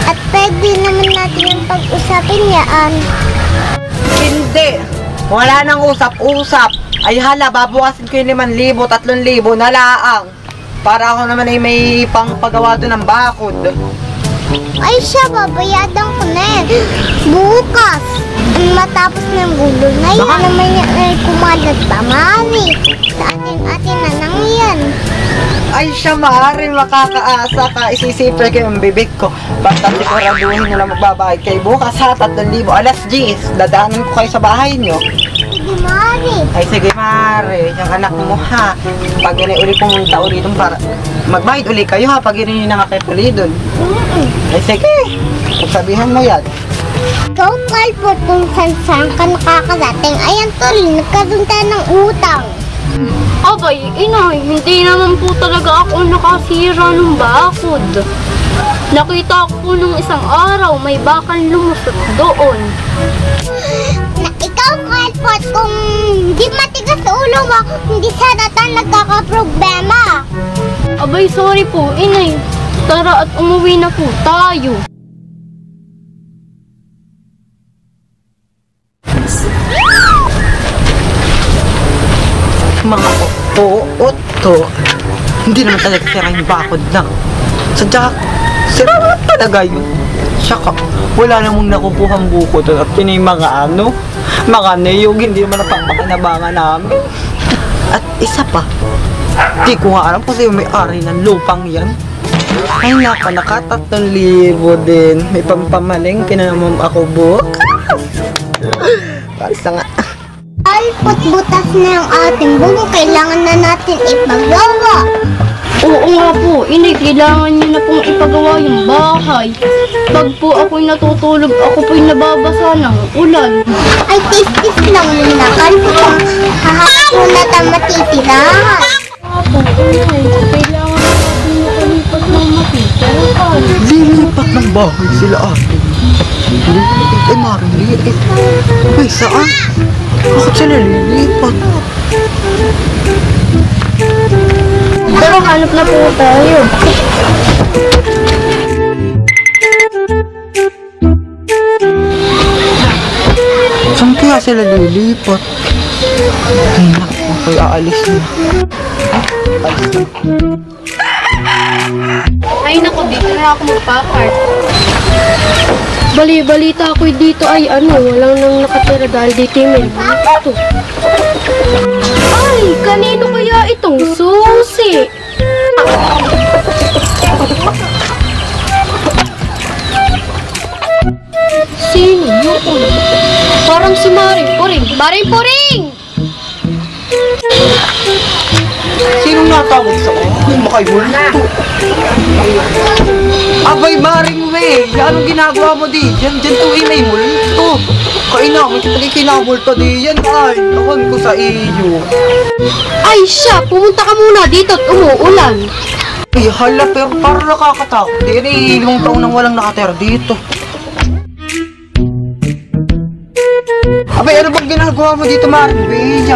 At pwede naman natin yung pag-usapin yaan. Hindi. Wala nang usap-usap. Ay hala, babawasin ko yung 5,000, 3,000 na laang. Para ako naman ay may pangpagawa doon ng bakod. Ay siya, babayadan ko na yan. Bukas. Matapos na yung gulo na yan. Baka naman yan ay kumalat pa, Mari. Sa atin-atin na nang yan. Ay siya, maaaring makakaasa ka. Isisipre ko yung bibig ko. Basta siguraduhin nyo lang magbabayad kay bukas ha, 3,000. Alas 10, dadaanan ko kayo sa bahay nyo. Sige, Mari. Ay sige, Mare, yung anak mo ha. Pag uli pumunta uli doon para magbayad uli kayo ha, pag yun yung nakakipuli doon. Ay sige, sabihan mo yan. Ikaw, Kalpot, kung saan ka nakakarating. Ayan, tuloy, nagkaroon tayo ng utang. Abay, inay, hindi naman po talaga ako nakasira ng bakod. Nakita ko po nung isang araw, may bakal lumusot doon. Na ikaw, Kalpot, kung hindi matigas sa ulo mo, hindi sana tayo nagkakaproblema. Abay, sorry po, inay. Tara at umuwi na po tayo. Mga oto. Hindi naman talaga sira yung bakod lang. Sadya, sira naman talaga yun. Saka, wala namang nakukuhang buko doon. At yun yung mga niyog, hindi naman napapakinabangan namin. At isa pa, di ko nga alam kasi yung may-ari ng lupang yan. Ay naka, naka-3,000 din. May pampamalengke na naman ako bukas. Paris na nga. Kalpot, butas na yung ating buko. Kailangan na natin ipagawa. Oo nga po, inay, kailangan niyo na pong ipagawa yung bahay. Pag po ako'y natutulog, ako po'y nababasa ng ulan. Ay, tis-tis lang muna. Kalpot, hahanap muna tayo matitirahan. Apo, inay, kailangan natin makalipat ng matitirahan. Lilipat ng bahay sila ate. Lilipat, eh maring liit. Ay, saan? Bakit sila lilipat? Pero hanap na po tayo. Saan kaya sila lilipat? Ay, naku, ako'y aalis na. Ay naku, dito na ako magpapark. Bali-balita ko dito ay walang nang nakatira dahil dito yung may dito. Ay, kanino kaya itong susi? Sino yun? Parang si Maring Puring. Maring Puring! Sinong natawag sa akin? Ay, makaibulto. Abay, Maring Wey, anong ginagawa mo di? Diyan to may multo. Kaina, may kinamulto di yan ay. Awan ko sa iyo. Ay siya, pumunta ka muna dito at umuulan. Ay, hala, pero parang nakakatakot. Di, 5 taon nang walang nakatera dito. Abay, ano bang ginagawa mo dito, Maring Wey?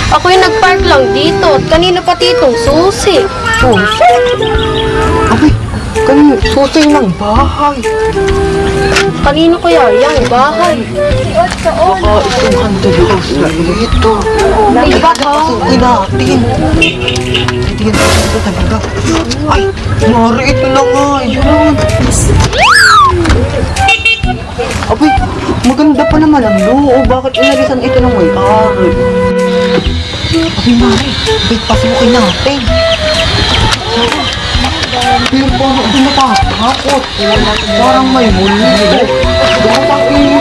Ako'y nagpark lang dito at kanina pati itong susi. Susi? Abay, kanina susi ng bahay. Kanino kaya yung bahay? Baka itong haunted house na ito. Ay, baka. Pasukin natin. Hindi yan ito talaga. Ay, Mari, ito na nga. Yun. Abay, maganda pa naman ang loob. Bakit inalisan ito ng may-ari? Abay, Mari, abay, pasukin natin. Pero parang ito natatakot. Parang may multo. Parang iyo.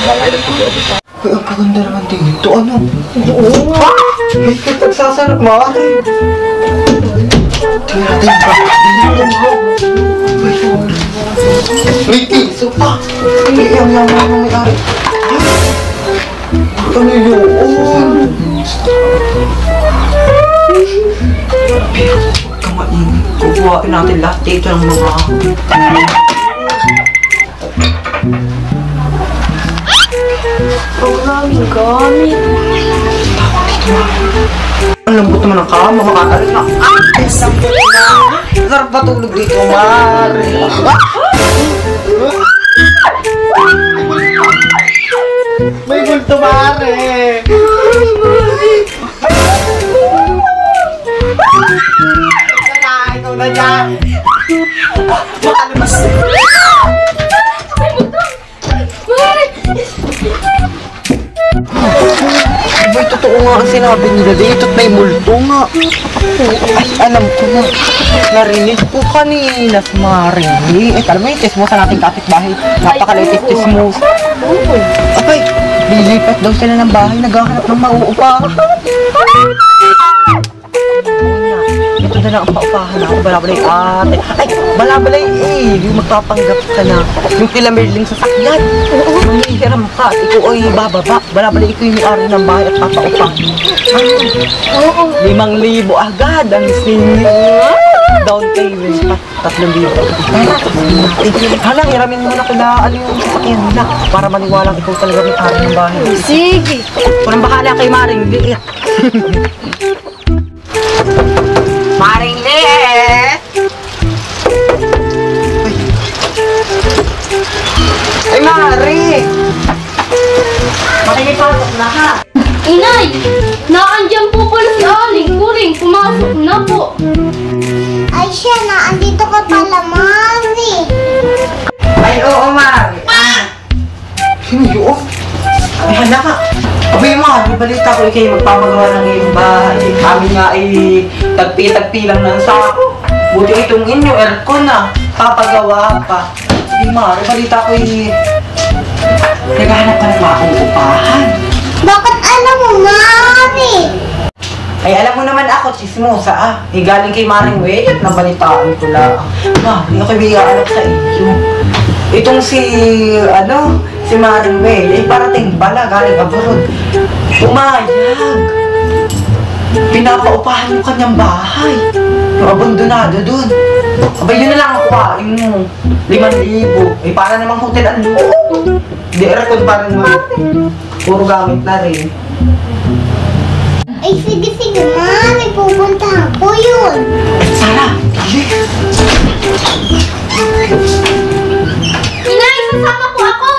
Ay, ang kaganda naman dito. Ano? Oo nga. May nagsasarap, Mari. Tingnan natin ba? May piso pa. Hindi, yung may-ari. Ano yun? natin lahat dito ng mga... Ang daming gamit. Ang lambot naman ng kama, makakalit na. Ay, lambot na. Sarap matulog dito, Mari. May gulto, Mare! Ikaw na dyan! Makalabas! Boy, totoo nga ang sinabi nila dito at may multo nga. Ay, alam ko na. Narinig ko kanina si Marie. Alam mo yung tismosa nating kapitbahay. Napakalitis tismosa. Abay, lilipat daw sila ng bahay. Naghahanap ng mauupahan. Ito na lang ang paupahan ako. Balabalay ate. Ay, balabalay eh. Yung magpapanggap ka na. Yung kilamirling sasakyan. Manghihiram ka at ikaw ay bababa. Balabalay ikaw yung may-ari ng bahay at papaupahan. 5,000 agad ang singil. Down payment pa. 3,000. Halang, hiramin mo na kailangan yung sasakyan nila para maniwalang ikaw talaga may-ari ng bahay. Sige. Walang bahala kay Maring Liit. Maring Liit! Ay, Mari! Makikipasok na ha! Inay! Naandyan po pala si Aling Kuring. Pumasok na po. Ay siya, naandito ka pala, Mari. Ay, oo, Mari. Sino yun? Ay, hala ka. Abay, Mari, balita ko kayo magpapagawa ng iyong bahay. Kami nga ay tagpi-tagpi lang ng sako. Buti itong inyo, aircon na. Papagawa pa. Ay, Mari, balita ko naghahanap ka ng mauupahan. Bakit alam mo, Mari? Ay, alam mo naman ako, chismosa ah. Galing kay Maring Way at nabalitaan ko lang. Mari, ako bigyan sa iyo. Itong si Maring Way, ay parating bala, galing abroad. Pumayag. Pinapaupahan yung kanyang bahay. Yung abandonado dun. Abay, yun na lang ako mo. 5,000. Ay, para namang hotel ang loob. Di aircon pa rin mo. Puro gamit na rin. Ay, sige, Mari. Pupuntahan ko yun. Ay, Sara! Inay, sasama po ako.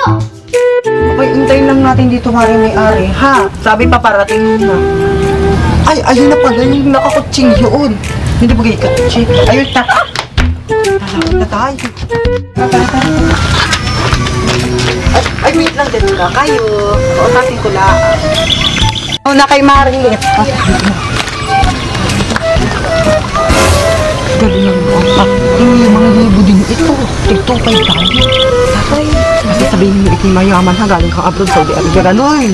Ay, hintayin lang natin dito, Mari, may-ari. Ha? Sabi pa parating na. Ay, ayun na pala yung nakakutsing yun. Hindi ba kayo kutsing? Ayun na. Lalakot na tayo. Ay, wait lang din ka kayo. Uutasin ko lang. Na kay Maring Liit. Galing lang mo. Yung mga libo din ito. Tigtupay tayo. Tatay. Kasi sabihin mo ito'y mayaman ha. Galing kang abroad, Saudi Arabia. Ganon.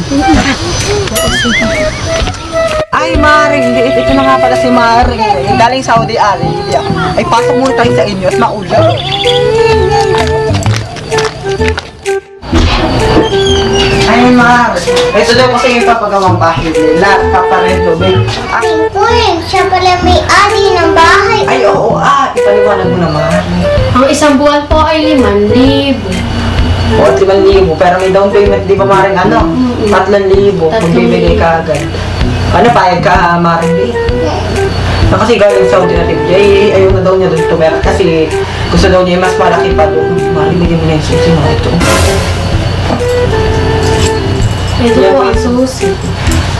Ay, Maring Liit. Ito na nga pala si Maring. Galing Saudi Arabia. Ay, pasok muna tayo sa inyo at maulan. Ay, Mar. Ito daw kasi yung papagawang bahay nila. Paparenovate. Ay, Kuring, siya pala may-ari ng bahay. Ay, oo, ipaliwanag mo naman. Ang isang buwan po ay 5,000. O, at 5,000. Pero may down payment, di ba, Maring, 3,000. Kung bibigay ka agad. Ano, payag ka, Maring? Na kasi galing Saudi Arabia, ayaw na daw niya doon tumera. Kasi gusto daw niya mas malaki pa doon. Maring, bigyan mo na yung susi na ito. Ito po ang susi.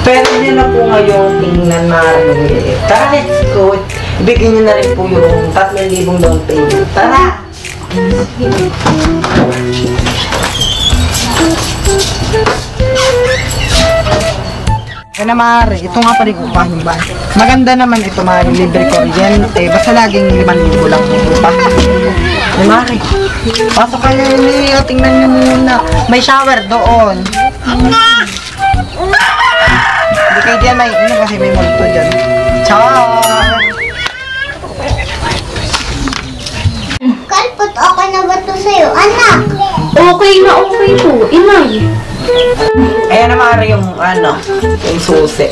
Pero niyo na po ngayon tingnan Maring. Tara, let's go. Ibigay niyo na rin po yung 3,000 down payment. Tara! Ay na, Mari, ito nga pala yung upahan ba? Maganda naman ito, Mari, libre kuryente. Basta laging 5,000 lang yung upahan. Ay, Mari, pasok kayo niyo, tingnan niyo muna. May shower doon. Hindi kayo diyan may kasi may multo dyan. Ciao! Kalpot, okay na ba ito sa'yo, anak? Okay na okay po, Inay. Ayan na, Mare yung ano, yung susi.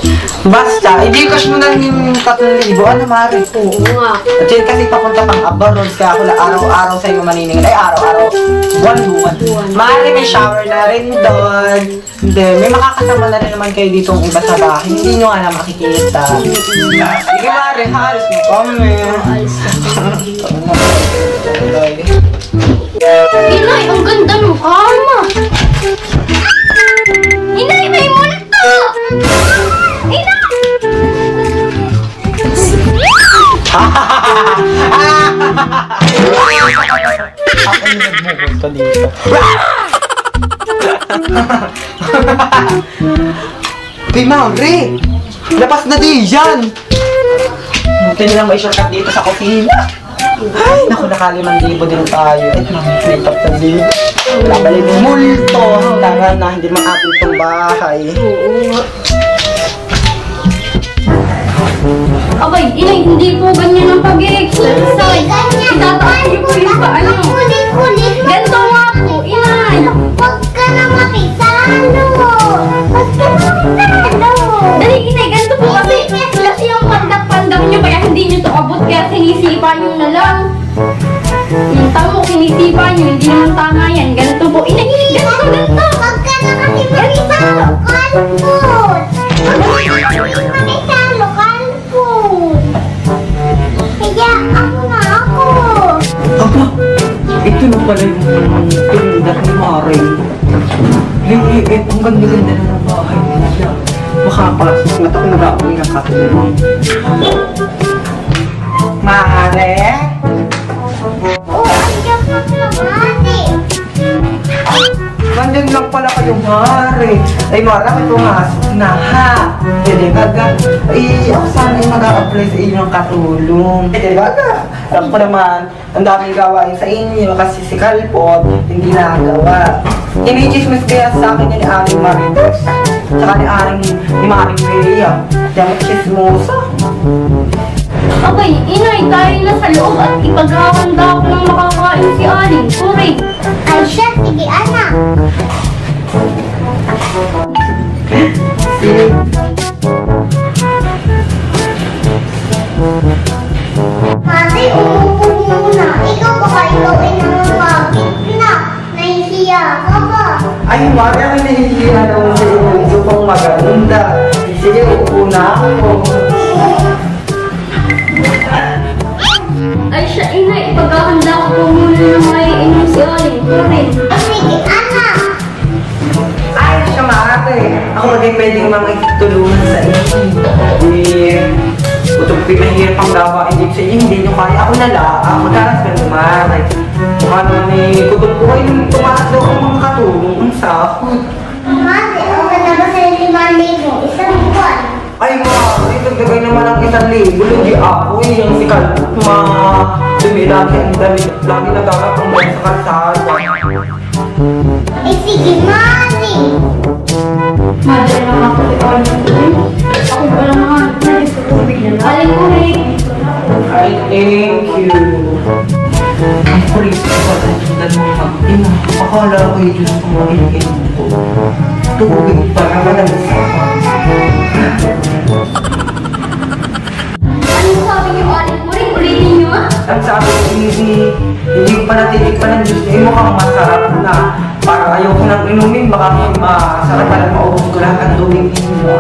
Basta, i-Gcash mo na yung 3,000. Ano, Mare? Oo nga. At yun kasi papunta pang abroad, kaya ako araw-araw sa'yo maniningil. Ay, araw-araw. Buwan-buwan. Mare, may shower na rin doon. Hindi, may makakasama na rin naman kayo dito ang iba sa bahay. Hindi nyo nga na makikita. Sige, Mare, halos mo kami. Inay, ang ganda mo, kama. Inay, may multo! Inay! Ako yung nagmukulto dito. Hey, Mare! Lapas na di yan! Buti nilang may shortcut dito sa kusina. Ay, naku, naka-5,000 din tayo. Eh, may 3,000. Wala ba yung multo? Tangan na, hindi man atin itong bahay. Abay, inay, hindi po ganyan ang pag-exercise. Itataas niyo po yung paano. Kulit-kulit mo. Ganito nga po, inay. Huwag ka na makisalo. Huwag ka na makisalo. Dali, inay, ganito po kasi yung pandak-pandak niyo, kaya hindi niyo to abot, kaya sinisipa niyo na lang. Yung tamo, sinisipa niyo, hindi naman tama yan. Ganito po, inay, ganito. Huwag ka na kasi makisalo. Kalpot. Huwag ka na kasi makisalo. Kalpot. Kaya ako na ako. Aba, ito na pala yung pinundat ni Mare. Liit, ang ganda-ganda na ng bahay niya. Makapasok na ito kung nag-aapoy ng katulong. Mare? Oh, andiyan ka naman eh. Nandyan lang pala kayo, Mare. Ay, Mare, ito nga, na ha. Dede gaga. Ay, ako sana yung mag-a-apply sa inyong katulong. Dede gaga. Alam ko naman, ang daming gawain sa inyo kasi si Kalpot hindi nagawa. Ini-chismis kaya sa akin ni Aring Marites. Tsaka ni Maring Bea. Diyan chismosa. Abay, inay, tayo na sa loob at ipaghahanda ko ng makakain si Aling. Sorry. Ay siya, sige anak. Mati, umupo muna. Ikaw baka ikaw ay nangangakit na. Nahihiya ka ba? Ay, Mare, ang nahihiya naman sa inyong supang maganda. Sige, upo na ako. Ay siya, inay, ipaghahanda ko po muna ng maiinom si Aling. Sorry. Sige anak. Ay, siya, Mare. Ako rin pwedeng mga itulungan sa inyo. Kutong pinahirap ang gawain dito sa inyo, hindi nyo kaya. Ako na lang, magkaras ka naman. Ay, mukha naman eh, kutong ko ay tumaas daw ang mga katulong. Ang sakot. Mati, okay na ba sa 5,000? Isang buwan. Ay, Mare, dagdagay naman ang 1,000. Hindi ako eh, yung si Kalpot, dumilagi ang dami. Lagi nagkakapang mo sa kalsada. Eh sige, Mati. Madali lang ako si Aling. Ako ba naman? Tubig na lang. Aling ko rin. Ay, thank you. Ang kulit ko pa sa sundan mo mag-ina. Akala ko yung Diyos ko makinig ko. Tubig pa naman ang usapan. Ano sabi niyo, Aling ko rin? Ulitin niyo ah. Ang sabi ko, hindi ko pa natitig pa ng Diyos. Eh, mukhang masarap na. Para ayoko nang inumin, baka masarap pa lang maubos ko lahat ang tubig ninyo.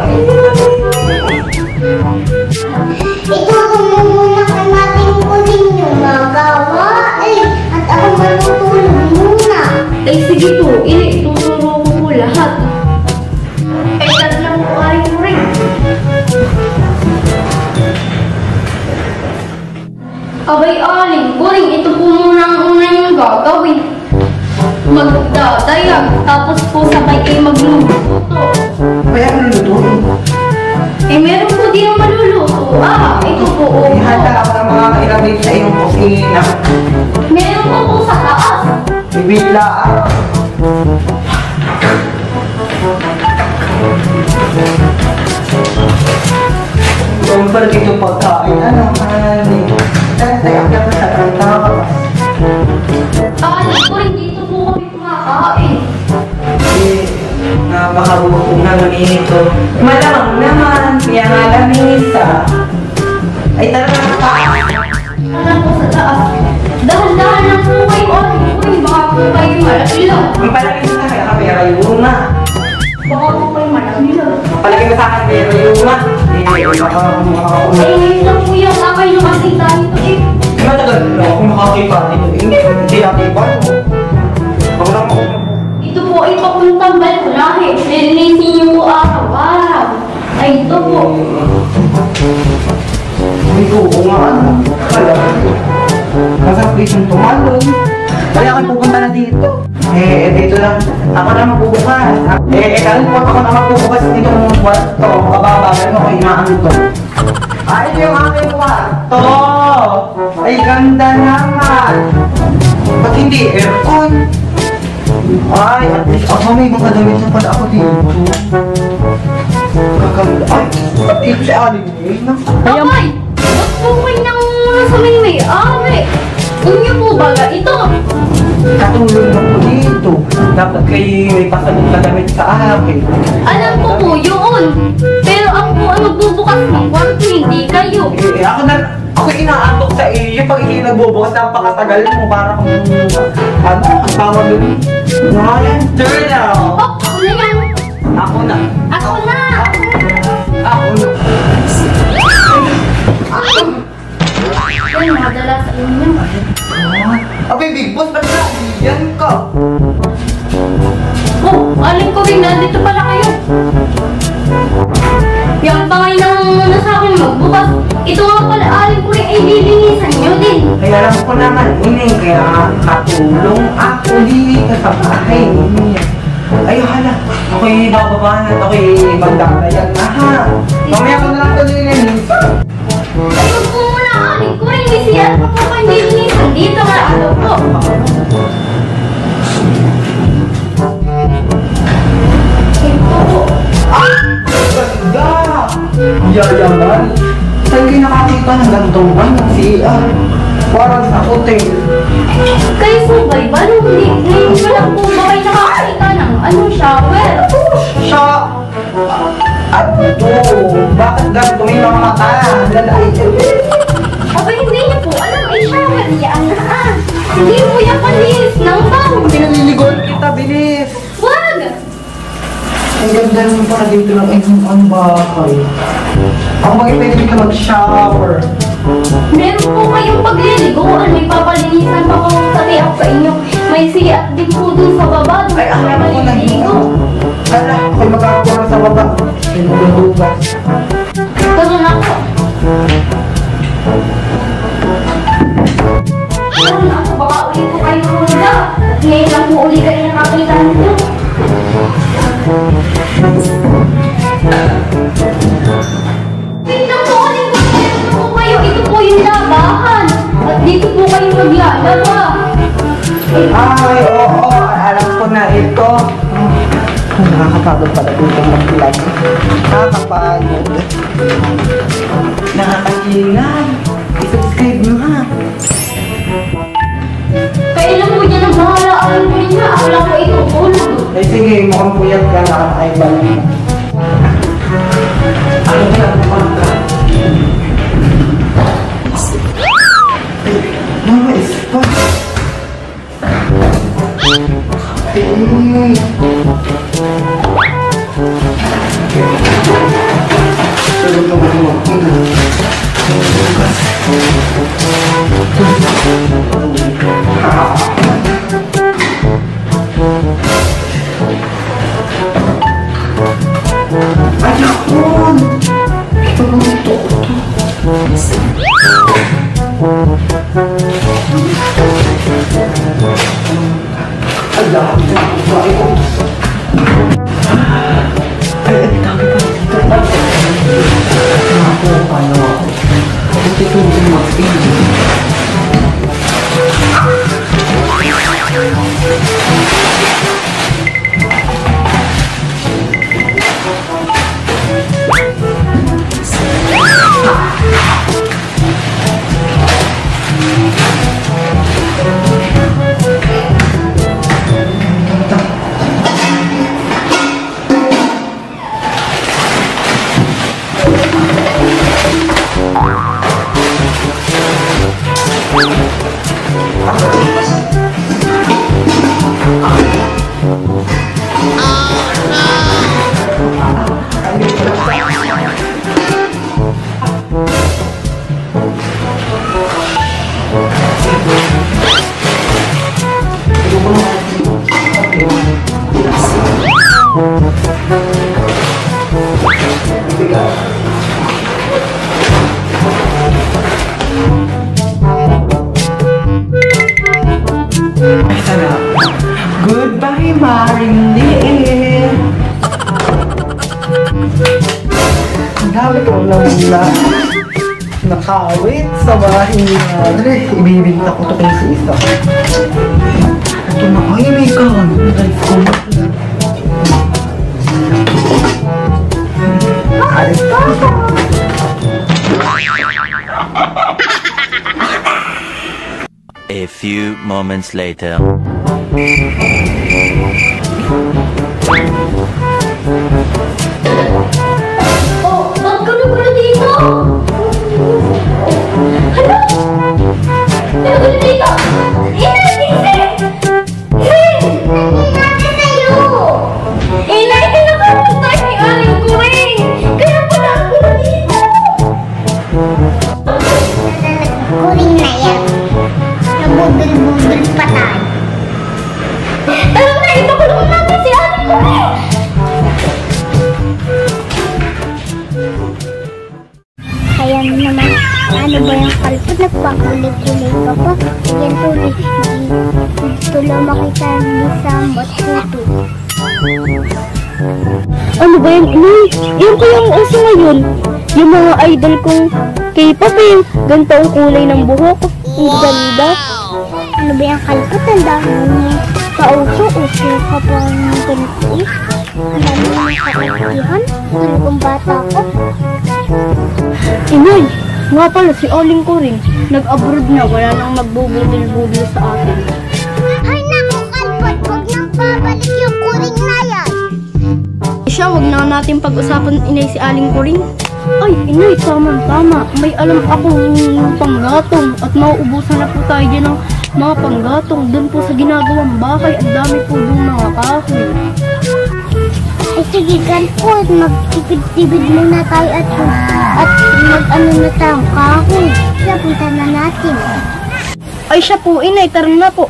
Itutulong muna kay Mating Kuling yung magawa eh. At ako matutulong muna. Ay sige po, inay, ituturo ko po lahat. Ay, lang po, Aling ko rin. Abay, Aling ko rin, ito po muna ang una niyong gagawin. Magdadayag, tapos po sabay kayo magluluto. Kaya ano lutuin? Eh, meron po din ang maluluto. Ah, ito po. Oh. Ihanda ako ng mga kailang dito sa iyong kusina. Meron po sa taas. Bibigla ako. Kung pala dito pagkain, ano, honey? Tayak na sa kanta. Aling ko rin, dito po kami kumakain. Eh, napakabuko naman ito. Malamang naman, kaya nga lamisa. Ay talaga ka. Alam ko sa taas. Dahan-dahan lang po kayo. Uy, baka po kayo malaki lang. Ang palagay mo sa akin, kapera yung na. Baka po kayo malaki lang. Palagay mo sa akin, pero yung na. Eh, lang po yung akay nyo kasi tayo to eh. Matagal na ako makakipa dito. Hindi nakipa mo. Ako lang ako. Ito po ay papuntang balkulahe. Nilinisin niyo po araw-araw. Ay, ito po. Hindi ko nga ano. Kala. Masarap isang tumalon. Kaya kayo pupunta na dito. Dito lang. Ako na magbubukas. Kaya po ako na magbubukas dito ng kwarto. Kababa, ano ko inaano to. Ito yung aking kwarto. Ay, ganda naman. Ba't hindi aircon? Ay, at least ako may mga damit na pala ako dito. Kaganda. Ay, ba't dito si Aling May? Abay! Ba't po kayo nang nasa may-ari? Unyo po ba ito? Katulong na po dito. Dapat kayo may pasagot na damit sa akin. Alam ko po yun. Pero ako po ang magbubukas ng kwarto, hindi kayo. Ako inaantok sa iyo pag hindi nagbubukas, napakatagal mo para kung ano, ang tawag yun. Ryan Turner! Oh, ako na yan. Ako na. Ako na. Ako na. Yan, madala sa inyo. Abay, Big Boss, ba't na? Yan ka. Oh, aling ko rin, nandito pala kayo. Yan pa ngayon ang nasa akin magbukas. Ito nga pala, aling ko rin ay lilinisan nyo din. Kaya alam ko naman, Ining, kaya katulong ako dito sa bahay. Ay, hala. Ako'y bababa na. Ako'y magdadayan na, ha? Mamaya ko na lang ito nilinisan. Ay, wag po muna, aling ko rin. May siya pa po kayo lilinisan. Dito nga, ano po. Ito po. Ganda! Yayaman! Saan kayo nakakita ng gantong ba ng CR? Parang sa hotel. Kayo po ba'y ba? Ngayon pa lang po ba kayo nakakita ng ano, shower? Siya! Ano to? Bakit ganito may mga mata? Lalaki. Aba, hindi niyo po alam, ay shower yan na. Hindi po yan palinis ng bawang. Pinaliligon kita, bilis! Wag! Ang ganda naman pala dito ng ang bahay. Ako bakit pwede ka mag-shower? Meron po kayong pagliliguan, may papalinisan pa po sabi ako sa inyo. May siyat din po dun sa baba, dun Ay, sa akala ko na maliligo. Hala, ako'y magkakaroon sa baba. Pinagulugan. Ganun na po. Ganun na po, baka uli po kayo hula. Ngayon lang po uli kayo nakakita nito. Wait lang po, ulit po. Ito po kayo, ito po yung labahan. At dito po kayo maglalaba. Ay, oo, alam ko na ito. Nakakapagod pala dito mag-vlog. Nakakapagod. Nakakahingan. I-subscribe nyo, ha? Kailan po niya nang bahala ang niya? Ako lang po itutulog. Ay, sige, mukhang puyat ka na. Ay, balik. Ano ka lang naman ka? Mama, ispa. Ayakon! Paluto ito. Ala, bakit ko? Ay, ang dami pa dito. Ako, paano ako? Buti ko din mag-feed. Ay, sarap. Goodbye, Maring Liit. Ang dami ko na nakawit sa bahay ni Madre. Ibibinta ko ito kung sa isa. Ito na. Ay, may God. Alis pa. A few moments later. Oh, ba't gulo-gulo dito? Hala! Gulo-gulo dito! Inay, gising! Nangyayari sa'yo! Inay, kinakamusta si Aling Kuring! Kaya pala ang gulo dito! Kuring na yan. Nabudol-budol pa tayo. Tara na, ipakulong natin si Aling Kuring! Kaya naman, ano ba yung kalpot? Nagpakulit-kulit ka pa. Yan tuloy. Gusto lang makita mo sa puto. Ano ba yan, Inay? Yan ko yung uso ngayon. Yung mga idol kong K-pop yung ganito ang kulay ng buhok. Ang ganda. Ano ba yung kalpot? Ang dami mo kauso-uso ka pa ng ganito eh. Ang dami mo kaibigan. Talagang bata ko. Inay, nga pala si Aling Kuring. Nag-abroad na, wala nang magbubudil-budil sa atin. Ay naku, kalpot! Huwag nang babalik yung kuring na yan. Siya, wag na natin pag-usapan, Inay, si Aling Kuring. Ay, Inay, tama-tama. May alam akong panggatong at mauubusan na po tayo dyan ng mga panggatong. Doon po sa ginagawang bahay, ang dami po doon mga kahoy. Ay sige, kalpot. Magtipid-tipid muna tayo at mag-ano na tayo, kahoy. Kaya punta na natin. Ay, siya po, Inay, tara na po.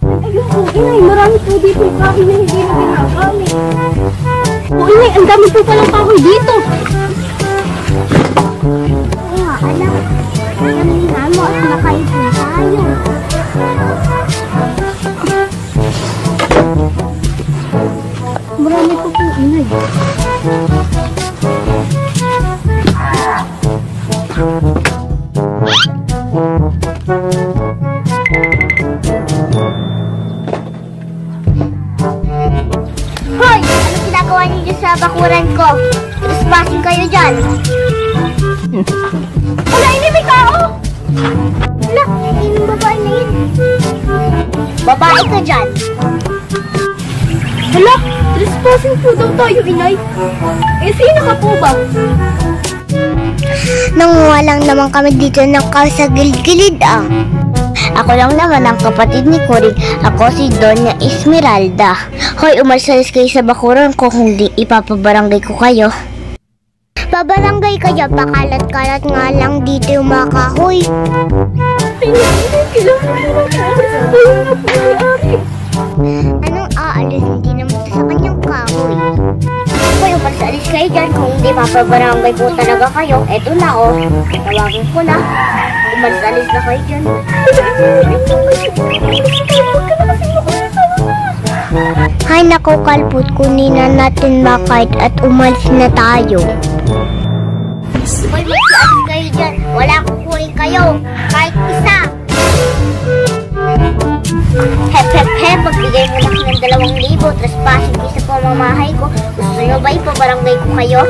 Ayun po, Inay, marami po dito yung kahoy na hindi na ginagamit. Po, Inay, ang dami po palang kahoy dito. Oo nga, alam. Alam nga mo at nakaipon tayo. Marami po po, Inay. Hoy! Anong ginagawa niyo sa bakuran ko? Trespassing kayo dyan. Wala, Inay, may tao! Wala, yung babae na yun. Babae ka dyan. Hala, trespassing po daw tayo, Inay. Eh, sino ka po ba? Nanguha lang naman kami dito ng sa gilid ah. Ako lang naman ang kapatid ni Kuring. Ako si Doña Esmeralda. Hoy, umalis kayo sa bakuran ko kung di ipapabarangay ko kayo. Pabarangay kayo, pakalat-kalat nga lang dito yung mga kahoy. Anong aalis? Hindi naman ito sa kanyang kahoy. Hoy, umalis kayo dyan. Kung hindi mapabarangay po talaga kayo, eto na oh. Tawagin ko na. Umalis na kayo dyan. Hay nako, kalpot, kunin na natin makait at umalis na tayo. Hoy, mag-alis kayo dyan. Wala kukunin kayo. Kahit isa. Hep, hep, hep. Magbigay mo lang ng 2,000. Trespassing kayo sa pamamahay ko. Gusto nyo ba ipabarangay ko kayo?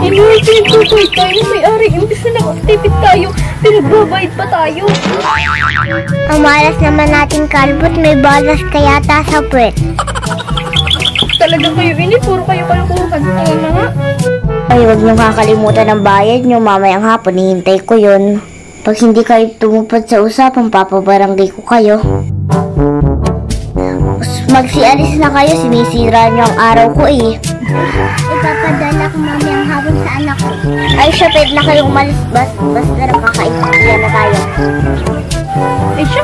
Inay, pinagtutoy tayo, may-ari. Imbis na nakatipid tayo, pinagbabayad pa tayo. Ang malas naman natin, kalpot. May balas kaya ta sa puwet. Talaga kayo, Inay, puro kayo kalukuhan. Oo na nga. Ay, huwag nyo kakalimutan ng bayad nyo. Mamayang hapon, hihintay ko yun. Pag hindi kayo tumupad sa usapan, papabarangay ko kayo. Magsialis na kayo, sinisira nyo ang araw ko eh. Ipapadala ko mamayang hapon sa anak ko. Ay, siya, pwede na kayong umalis. Basta nakakaintindihan na tayo. Ay, siya.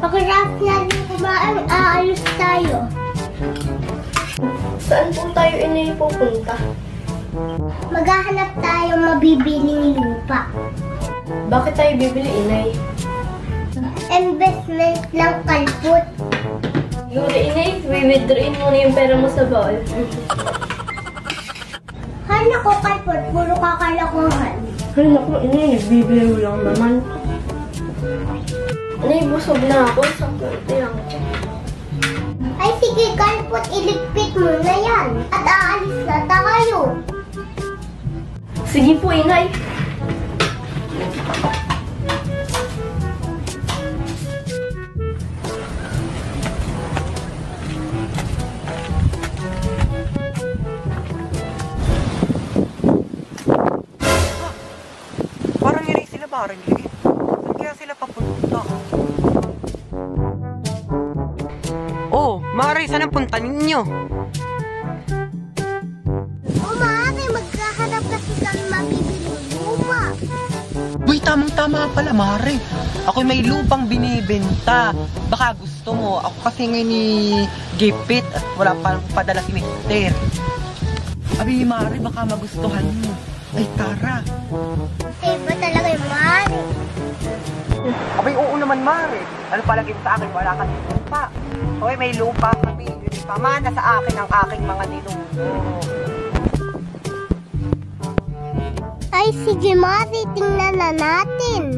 Pagkatapos natin kumain, aalis tayo. Saan po tayo inay pupunta? Maghahanap tayo mabibiling lupa. Bakit tayo bibili inay? Investment lang, kalpot. Yuri inay, withdrawin mo na yung pera mo sa ball. Hala ko, kalpot. Puro kakalakuhan. Ay naku inay, nagbibiro lang naman. Inay, busog na ako. Sakit lang. Ay sige, kalpot. Iligpit mo na yan. At aalis na tayo. Sige po inay. Parang yun sila parang liit. Saan kaya sila papunta? Oh, Mare, saan ang punta ninyo? Umari, magkahanap kasi kami mabibiling lupa. Uy, tamang-tama pala, Mare. Ako'y may lupang binibenta. Baka gusto mo. Ako kasi ngayon ni Gipit at wala pa padala si Mister. Abi, Mare, baka magustuhan mo. Ay, tara. Iba talaga yung Mari. Abay, oo naman, Mare. Ano palagi mo sa akin? Wala kang lupa. Hoy, may lupa kami. Yun, pamana sa akin ang aking mga ninuno. Ay sige, Mari. Tingnan na natin.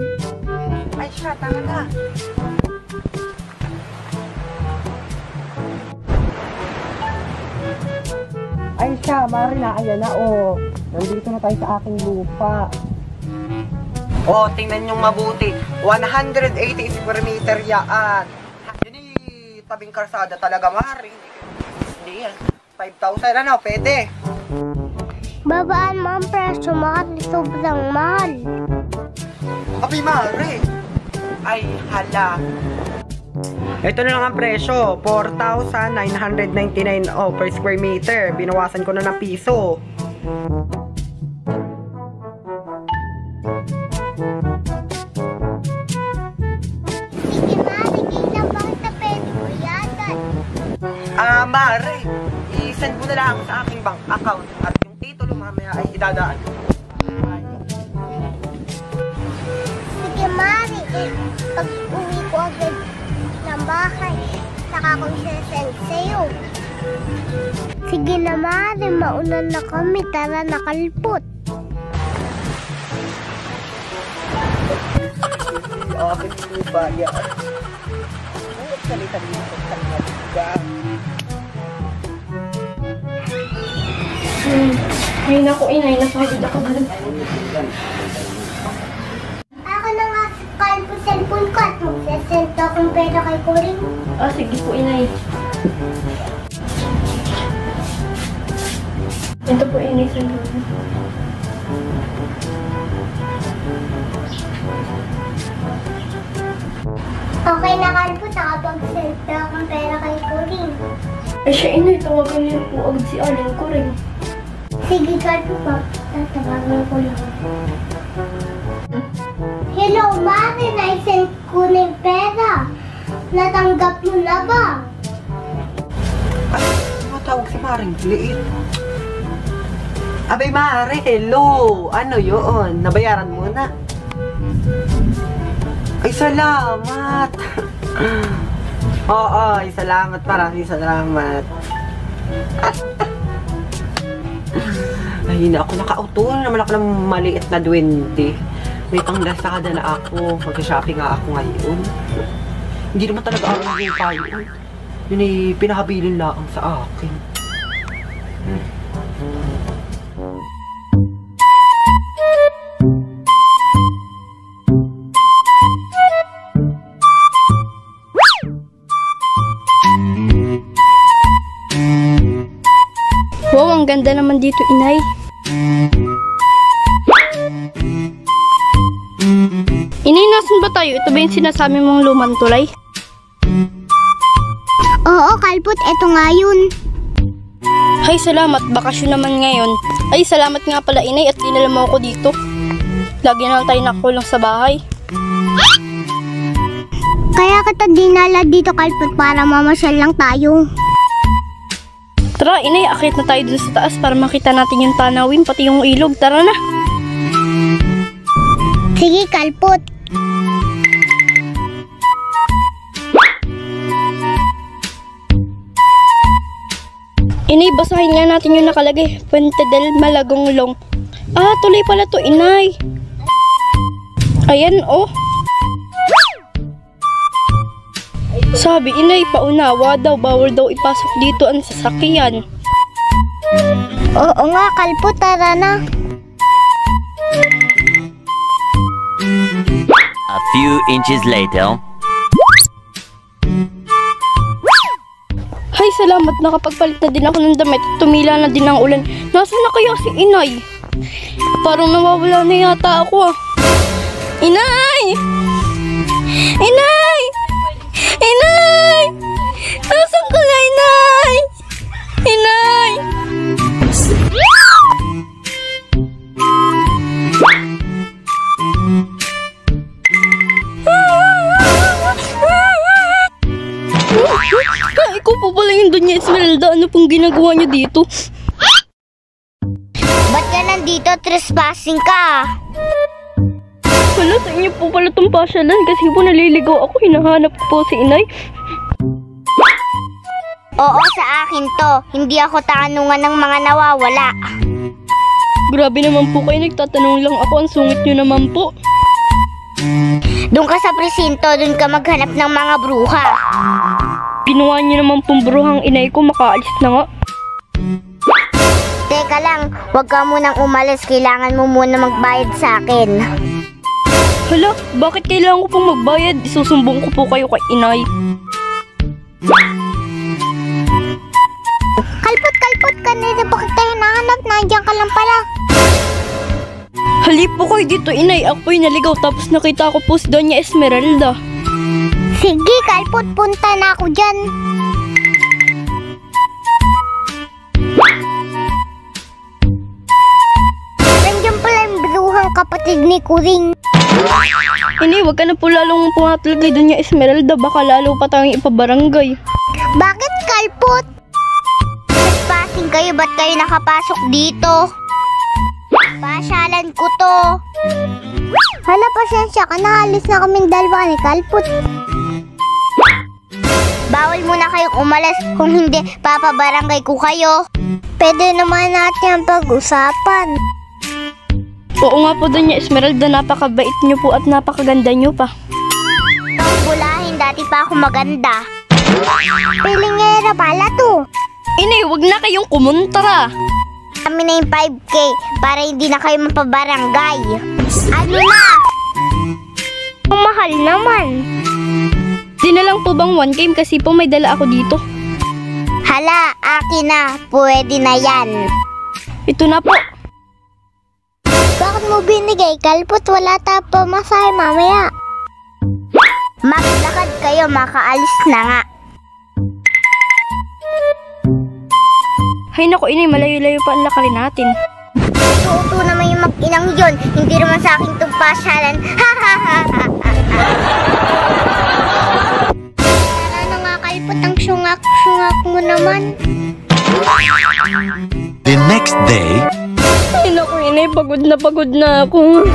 Ay, siya, tama na. Ay, siya, Mare na. Ayan na, oh. Nandito na tayo sa aking lupa. Oh, tingnan nyo mabuti. 180 square meter yaan. Yun tabing karsada talaga, Mare. Hindi yan. 5,000 ano, pwede. Babaan mo ang presyo, Mari. Sobrang mahal. Abi, Mare. Ay, hala. Ito na lang ang presyo. 4,999 per square meter. Binawasan ko na ng piso. Sige, Mari. Kailan ba kita pwede ko yadan? Mare, i-send mo na lang sa aking bank account at yung titulo mamaya ay idadaan ko. Sige, Mari. Pag uwi ko agad ng bahay, saka ko isasend sa'yo. Sige na, Mari. Maunan na kami. Tara na, kalpot. Akin yung ba yan? Ay, salita dito sa kanya. Ay naku inay, napagod ako na. Ako na nga sa kalpot cellphone ko at magsasend akong pera kay Coring. Ah, sige po inay. Ito po inay sa loob. Okay na, kalpot. Nakapag-send na akong pera kay Coring. Ay siya inay, tawagan niyo po agad si Aling ko rin. Sige, kalpot pa. Tatawagan ko lang. Hello, Mari. Na-send ko na yung pera. Natanggap mo na ba? Ay, matawag si Maring liit. Abay, Mare, hello. Ano yun? Nabayaran mo na. Ay, salamat. Oo, ay, salamat. Maraming salamat. Ay, hindi ako nakauto. Naman ako ng maliit na duwende. May panglasada na ako. Mag-shopping nga ako ngayon. Hindi naman talaga ako yung tayo. Yun ay pinahabilin lang sa akin. Wow, ang ganda naman dito inay. Inay, nasan ba tayo? Ito ba yung sinasabi mong lumang tulay? Oo, kalpot. Eto nga yun. Ay, salamat. Bakasyon naman ngayon. Ay, salamat nga pala inay at dinala mo ako dito. Lagi na lang tayo nakakulong sa bahay. Kaya Kaya kita dinala dito, Kalpot, para mamasyal lang tayo. Tara, inay, akit na tayo dun sa taas para makita natin yung tanawin, pati yung ilog. Tara na. Sige, Kalpot. Inay, basahin nga natin yung nakalagay. Puente del Malagonglong. Ah, tuloy pala to, inay. Ayan, oh. Sabi, inay, paunawa daw. Bawal daw ipasok dito ang sasakyan. Oo nga, Kalpot, tara na. A few inches later. Hay, salamat. Nakapagpalit na din ako ng damit. Tumila na din ang ulan. Nasaan na kaya si inay? Parang nawawala na yata ako ah. Inay! Inay! Inay! Nasaan ka na, inay? Inay! Ikaw po pala yung Doña Esmeralda. Ano pong ginagawa niyo dito? Ba't ka nandito? Trespassing ka. Wala, sa inyo po pala itong pasyalan kasi po naliligaw ako. Hinahanap ko po si inay. Oo, sa akin to. Hindi ako tanungan ng mga nawawala. Grabe naman po kayo. Nagtatanong lang ako. Ang sungit niyo naman po. Doon ka sa presinto, doon ka maghanap ng mga bruha. Ginawa niyo naman pong bruhang inay ko. Makaalis na nga. Teka lang, huwag ka munang umalis. Kailangan mo muna magbayad sa akin. Hala, bakit kailangan ko pong magbayad? Isusumbong ko po kayo kay inay. Kalpot, kanina pa kita hinahanap. Nandiyan ka lang pala. Halip po kayo dito, inay. Ako po'y naligaw tapos nakita ko po si Doña Esmeralda. Sige, Kalpot, punta na ako dyan. Nandiyan pala yung bruhang kapatid ni Kuring. Inay, wag ka na po lalong pumatol kay Doña Esmeralda. Baka lalo pa tayong ipabarangay. Bakit, Kalpot? Trespassing kayo, ba't kayo nakapasok dito? Pasyalan ko to. Hala, pasensya ka na. Alis na kaming dalawa ni Kalpot. Bawal muna kayong umalis. Kung hindi, papabarangay ko kayo. Pwede naman natin ang pag-usapan. Oo nga po, Doña Esmeralda. Napakabait niyo po at napakaganda niyo pa. Ang bulahin, dati pa ako maganda. Pilingera pala to. Inay, wag na kayong kumontra. Kami na yung 5K para hindi na kayo mapabarangay. Ano na? Ang mahal naman. Di na lang po bang 1 game kasi po may dala ako dito. Hala, akin na. Pwede na yan. Ito na po. Bakit mo binigay, Kalpot? Wala tayo pamasahe mamaya. Maglakad kayo, makaalis na nga. Hay nako, inay, malayo-layo pa ang lakarin natin. Tuto naman yung mag-inang yun. Hindi naman sa akin itong pasyalan. Ha ha ha ha. Tara na nga, Kalpot, ang syungak-syungak mo naman. The next day. Ay nako, inay, pagod na ako.